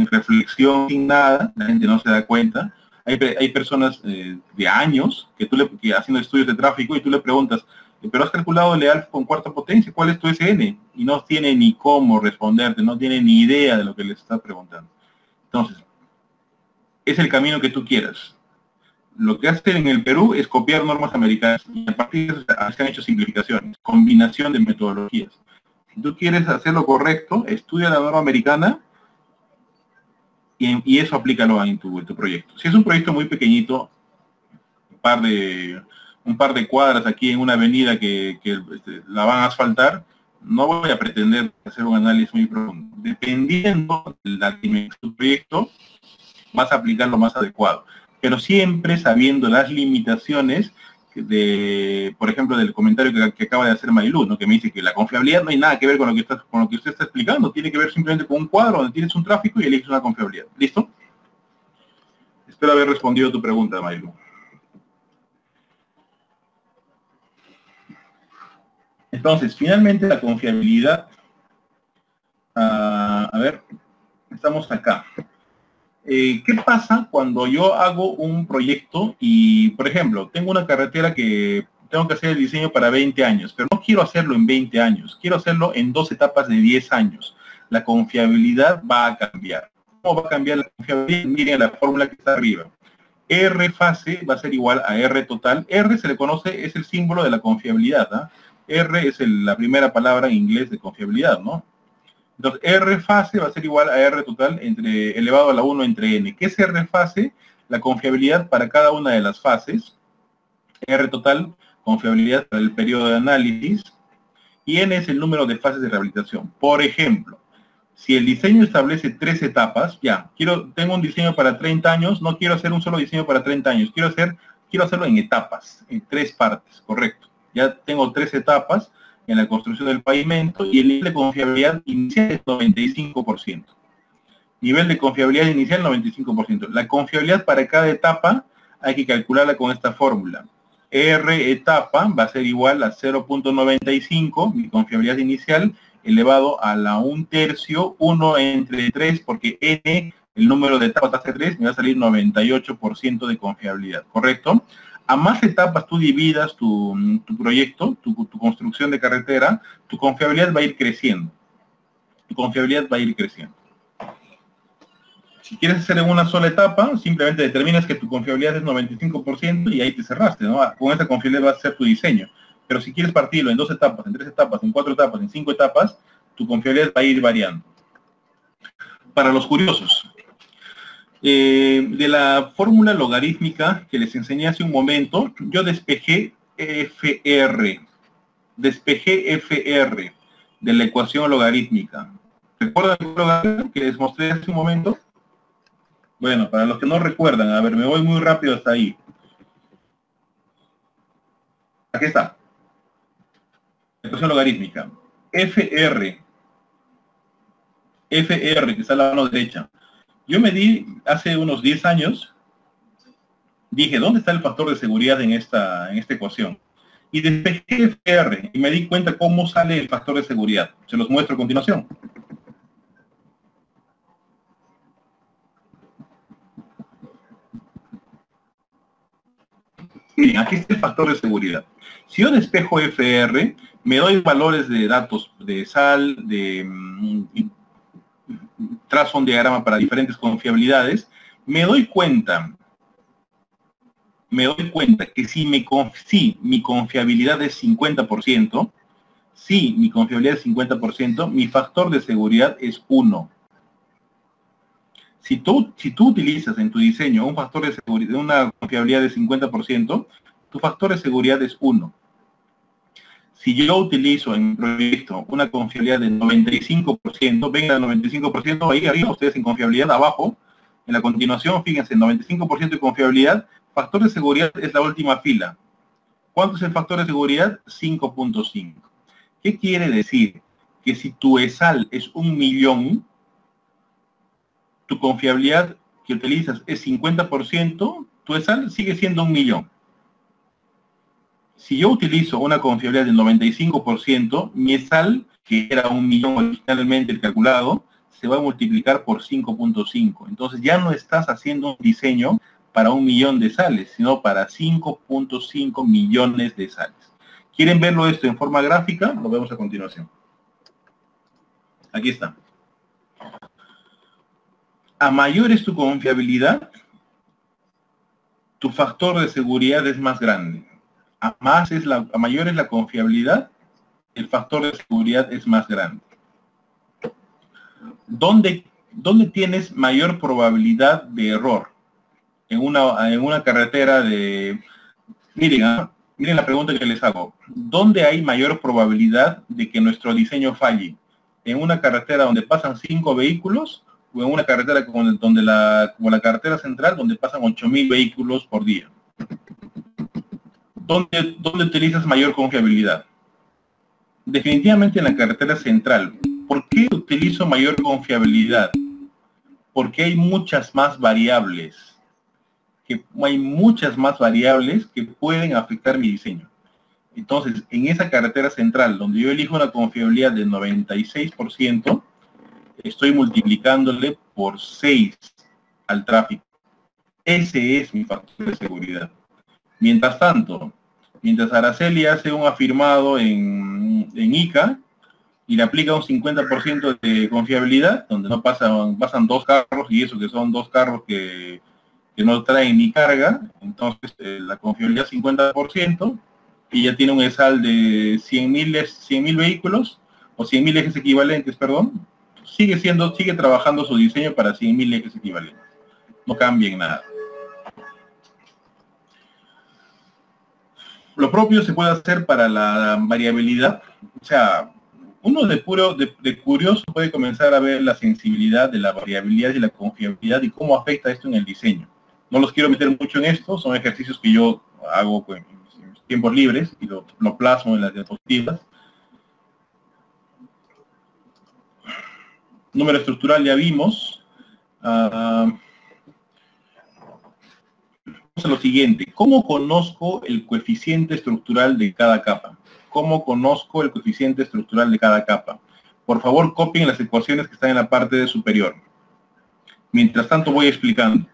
reflexión, sin nada, la gente no se da cuenta. Hay personas de años que haciendo estudios de tráfico y tú le preguntas, pero has calculado el ALF con cuarta potencia, ¿cuál es tu SN? Y no tiene ni cómo responderte, no tiene ni idea de lo que le estás preguntando. Entonces, es el camino que tú quieras. Lo que hacen en el Perú es copiar normas americanas y a partir de eso se han hecho simplificaciones, combinación de metodologías. Si tú quieres hacerlo correcto, estudia la norma americana y eso aplícalo en tu proyecto. Si es un proyecto muy pequeñito, un par de cuadras aquí en una avenida que la van a asfaltar, no voy a pretender hacer un análisis muy profundo. Dependiendo de la dimensión del proyecto, vas a aplicar lo más adecuado. pero siempre sabiendo las limitaciones de, por ejemplo, del comentario que acaba de hacer Mariluz, ¿no? Que me dice que la confiabilidad no hay nada que ver con lo que usted está explicando, tiene que ver simplemente con un cuadro donde tienes un tráfico y eliges una confiabilidad. ¿Listo? Espero haber respondido a tu pregunta, Mariluz. Entonces, finalmente la confiabilidad, a ver, estamos acá. ¿Qué pasa cuando yo hago un proyecto y, por ejemplo, tengo una carretera que tengo que hacer el diseño para 20 años, pero no quiero hacerlo en 20 años, quiero hacerlo en 2 etapas de 10 años? La confiabilidad va a cambiar. ¿Cómo va a cambiar la confiabilidad? Miren la fórmula que está arriba. R fase va a ser igual a R total. R se le conoce, es el símbolo de la confiabilidad, ¿no? R es la primera palabra en inglés de confiabilidad, ¿no? Entonces, R fase va a ser igual a R total elevado a la 1 entre N. ¿Qué es R fase? La confiabilidad para cada una de las fases. R total, confiabilidad para el periodo de análisis. Y N es el número de fases de rehabilitación. Por ejemplo, si el diseño establece 3 etapas, ya, tengo un diseño para 30 años, no quiero hacer un solo diseño para 30 años, quiero hacerlo en etapas, en 3 partes, correcto. Ya tengo 3 etapas en la construcción del pavimento y el nivel de confiabilidad inicial es 95%. Nivel de confiabilidad inicial 95%. La confiabilidad para cada etapa hay que calcularla con esta fórmula. R etapa va a ser igual a 0.95, mi confiabilidad inicial, elevado a la 1/3, 1 entre 3, porque N, el número de etapas hace 3, me va a salir 98% de confiabilidad, ¿correcto? A más etapas tú dividas tu proyecto, tu construcción de carretera, tu confiabilidad va a ir creciendo. Tu confiabilidad va a ir creciendo. Si quieres hacer en una sola etapa, simplemente determinas que tu confiabilidad es 95% y ahí te cerraste, ¿no? Con esa confiabilidad vas a hacer tu diseño. Pero si quieres partirlo en 2 etapas, en 3 etapas, en 4 etapas, en 5 etapas, tu confiabilidad va a ir variando. Para los curiosos, de la fórmula logarítmica que les enseñé hace un momento, yo despejé FR. Despejé FR de la ecuación logarítmica. ¿Recuerdan el logaritmo que les mostré hace un momento? Bueno, para los que no recuerdan, a ver, me voy muy rápido hasta ahí. Aquí está. Ecuación logarítmica. FR, que está a la mano derecha. Yo me di hace unos 10 años, dije, ¿dónde está el factor de seguridad en esta ecuación? Y despejé FR y me di cuenta cómo sale el factor de seguridad. Se los muestro a continuación. Miren, aquí está el factor de seguridad. Si yo despejo FR, me doy valores de datos de sal, trazo un diagrama para diferentes confiabilidades, me doy cuenta que si mi confiabilidad es 50%, mi factor de seguridad es 1. Si tú utilizas en tu diseño un factor de seguridad, una confiabilidad de 50%, tu factor de seguridad es 1. Si yo utilizo en mi proyecto una confiabilidad de 95%, venga el 95% ahí arriba, ustedes en confiabilidad abajo, en la continuación, fíjense, 95% de confiabilidad, factor de seguridad es la última fila. ¿Cuánto es el factor de seguridad? 5.5. ¿Qué quiere decir? Que si tu ESAL es 1.000.000, tu confiabilidad que utilizas es 50%, tu ESAL sigue siendo 1.000.000. Si yo utilizo una confiabilidad del 95%, mi ESAL, que era 1.000.000 originalmente el calculado, se va a multiplicar por 5.5. Entonces ya no estás haciendo un diseño para 1.000.000 de sales, sino para 5.5 millones de sales. ¿Quieren verlo esto en forma gráfica? Lo vemos a continuación. Aquí está. A mayor es tu confiabilidad, tu factor de seguridad es más grande. A mayor es la confiabilidad, el factor de seguridad es más grande. ¿Dónde tienes mayor probabilidad de error? En una carretera de... Miren la pregunta que les hago. ¿Dónde hay mayor probabilidad de que nuestro diseño falle? ¿En una carretera donde pasan 5 vehículos o en una carretera como la carretera central, donde pasan 8.000 vehículos por día. ¿Dónde utilizas mayor confiabilidad? Definitivamente en la carretera central. ¿Por qué utilizo mayor confiabilidad? Porque hay muchas más variables. Hay muchas más variables que pueden afectar mi diseño. Entonces, en esa carretera central, donde yo elijo una confiabilidad de 96%, estoy multiplicándole por 6 al tráfico. Ese es mi factor de seguridad. Mientras tanto, mientras Araceli hace un afirmado en ICA y le aplica un 50% de confiabilidad, donde no pasan 2 carros, y eso que son 2 carros que no traen ni carga, entonces la confiabilidad es 50%, y ya tiene un ESAL de 100.000 vehículos, o 100.000 ejes equivalentes, perdón, sigue trabajando su diseño para 100.000 ejes equivalentes. No cambia en nada. Lo propio se puede hacer para la variabilidad. O sea, uno de curioso puede comenzar a ver la sensibilidad de la variabilidad y la confiabilidad y cómo afecta esto en el diseño. No los quiero meter mucho en esto, son ejercicios que yo hago en mis tiempos libres y lo plasmo en las diapositivas. Número estructural ya vimos. Vamos a lo siguiente. ¿Cómo conozco el coeficiente estructural de cada capa? ¿Cómo conozco el coeficiente estructural de cada capa? Por favor, copien las ecuaciones que están en la parte superior. Mientras tanto voy explicando.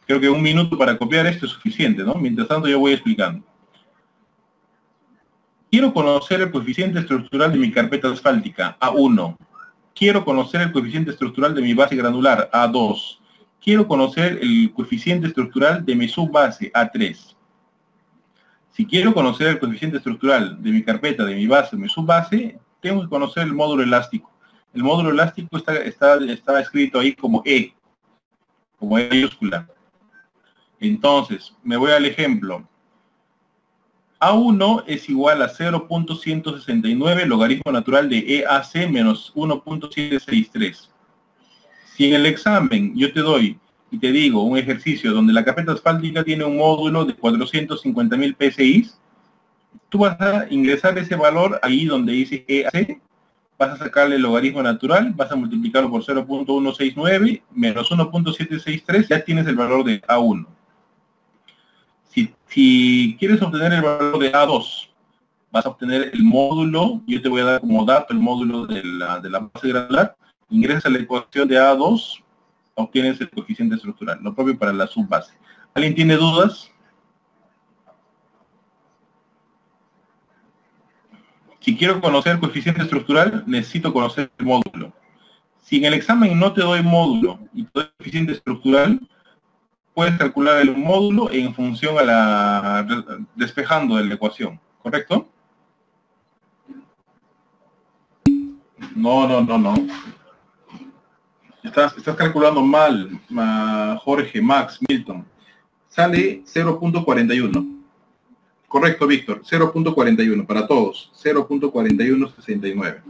Creo que 1 minuto para copiar esto es suficiente, ¿no? Mientras tanto yo voy explicando. Quiero conocer el coeficiente estructural de mi carpeta asfáltica, A1. Quiero conocer el coeficiente estructural de mi base granular, A2. Quiero conocer el coeficiente estructural de mi subbase, A3. Si quiero conocer el coeficiente estructural de mi carpeta, de mi base, de mi subbase, tengo que conocer el módulo elástico. El módulo elástico está escrito ahí como E mayúscula. Entonces, me voy al ejemplo. A1 es igual a 0.169 logaritmo natural de EAC menos 1.763. Si en el examen yo te doy y te digo un ejercicio donde la carpeta asfáltica tiene un módulo de 450.000 PSI, tú vas a ingresar ese valor ahí donde dice EAC, vas a sacarle el logaritmo natural, vas a multiplicarlo por 0.169 menos 1.763, ya tienes el valor de A1. Si quieres obtener el valor de A2, vas a obtener el módulo, yo te voy a dar como dato el módulo de la base granular, ingresas a la ecuación de A2, obtienes el coeficiente estructural, lo propio para la subbase. ¿Alguien tiene dudas? Si quiero conocer el coeficiente estructural, necesito conocer el módulo. Si en el examen no te doy módulo y te doy coeficiente estructural, puedes calcular el módulo en función a despejando de la ecuación, ¿correcto? No. Estás calculando mal, Jorge, Max, Milton. Sale 0.41. Correcto, Víctor, 0.41 para todos, 0.4169.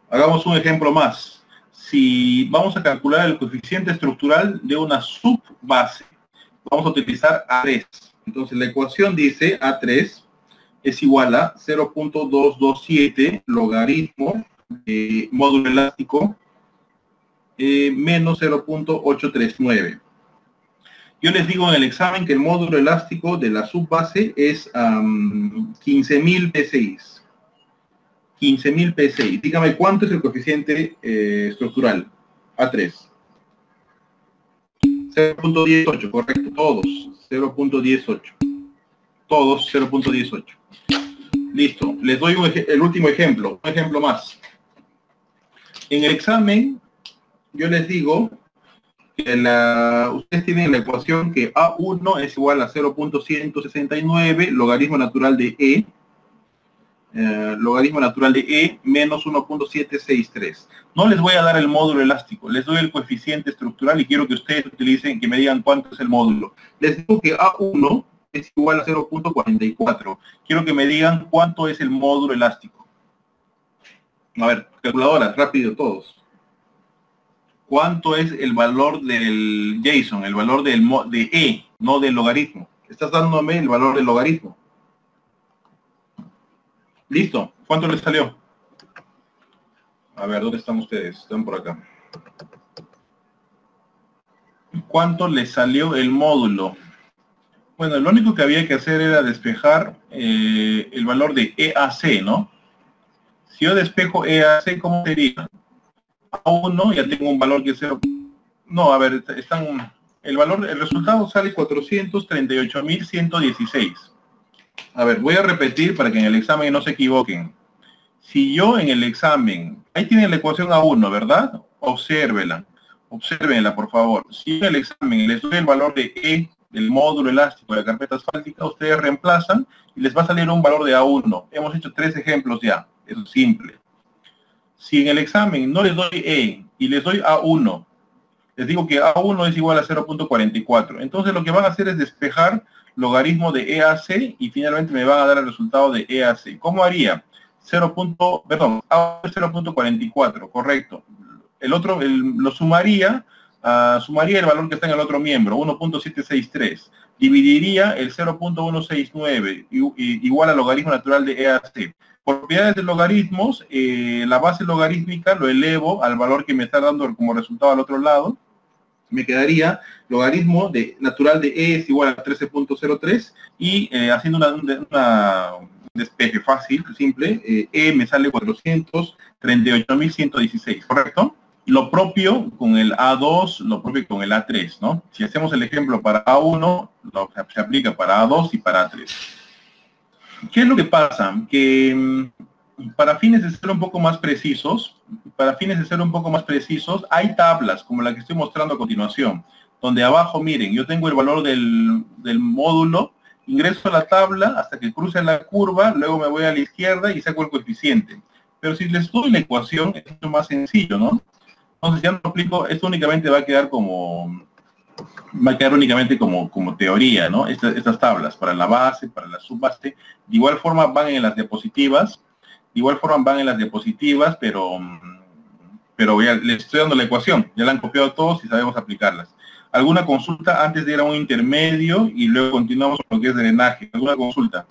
Hagamos un ejemplo más. Si vamos a calcular el coeficiente estructural de una subbase, vamos a utilizar A3. Entonces la ecuación dice A3 es igual a 0.227 logaritmo de módulo elástico menos 0.839. Yo les digo en el examen que el módulo elástico de la subbase es 15.000 PSI. 15.000 PSI. Dígame cuánto es el coeficiente estructural. A3. 0.18, correcto. Todos. 0.18. Todos 0.18. Listo. Les doy el último ejemplo. Un ejemplo más. En el examen, yo les digo que ustedes tienen la ecuación que A1 es igual a 0.169 logaritmo natural de E. Logaritmo natural de E menos 1.763. No les voy a dar el módulo elástico, les doy el coeficiente estructural y quiero que ustedes utilicen, que me digan cuánto es el módulo. Les digo que A1 es igual a 0.44. Quiero que me digan cuánto es el módulo elástico. A ver, calculadoras, rápido todos. ¿Cuánto es el valor del JSON, el valor de E, no del logaritmo? Estás dándome el valor del logaritmo. Listo. ¿Cuánto le salió? A ver, ¿dónde están ustedes? Están por acá. ¿Cuánto le salió el módulo? Bueno, lo único que había que hacer era despejar el valor de EAC, ¿no? Si yo despejo EAC, ¿cómo sería? A1, ya tengo un valor que es 0. No, a ver, el resultado sale 438.116. A ver, voy a repetir para que en el examen no se equivoquen. Si yo en el examen, ahí tienen la ecuación A1, ¿verdad? Obsérvenla, por favor. Si en el examen les doy el valor de E, del módulo elástico de la carpeta asfáltica, ustedes reemplazan y les va a salir un valor de A1. Hemos hecho 3 ejemplos ya, eso es simple. Si en el examen no les doy E y les doy A1, les digo que A1 es igual a 0.44. Entonces lo que van a hacer es despejar logaritmo de EAC y finalmente me van a dar el resultado de EAC. ¿Cómo haría? A1 es 0.44, correcto. El otro lo sumaría, sumaría el valor que está en el otro miembro, 1.763. Dividiría el 0.169 igual al logaritmo natural de EAC. Propiedades de logaritmos, la base logarítmica lo elevo al valor que me está dando como resultado al otro lado. Me quedaría logaritmo natural de E es igual a 13.03 y haciendo un despeje fácil, simple, E me sale 438.116, ¿correcto? Lo propio con el A2, lo propio con el A3, ¿no? Si hacemos el ejemplo para A1, se aplica para A2 y para A3. ¿Qué es lo que pasa? Que para fines de ser un poco más precisos, hay tablas como la que estoy mostrando a continuación, donde abajo, miren, yo tengo el valor del módulo, ingreso a la tabla hasta que cruce la curva, luego me voy a la izquierda y saco el coeficiente. Pero si les doy la ecuación, es mucho más sencillo, ¿no? Entonces ya no lo aplico, esto únicamente va a quedar únicamente como teoría, ¿no? Estas tablas, para la base, para la subbase, de igual forma van en las diapositivas, pero ya les estoy dando la ecuación, ya la han copiado todos y sabemos aplicarlas. ¿Alguna consulta antes de ir a un intermedio y luego continuamos con lo que es drenaje? ¿Alguna consulta?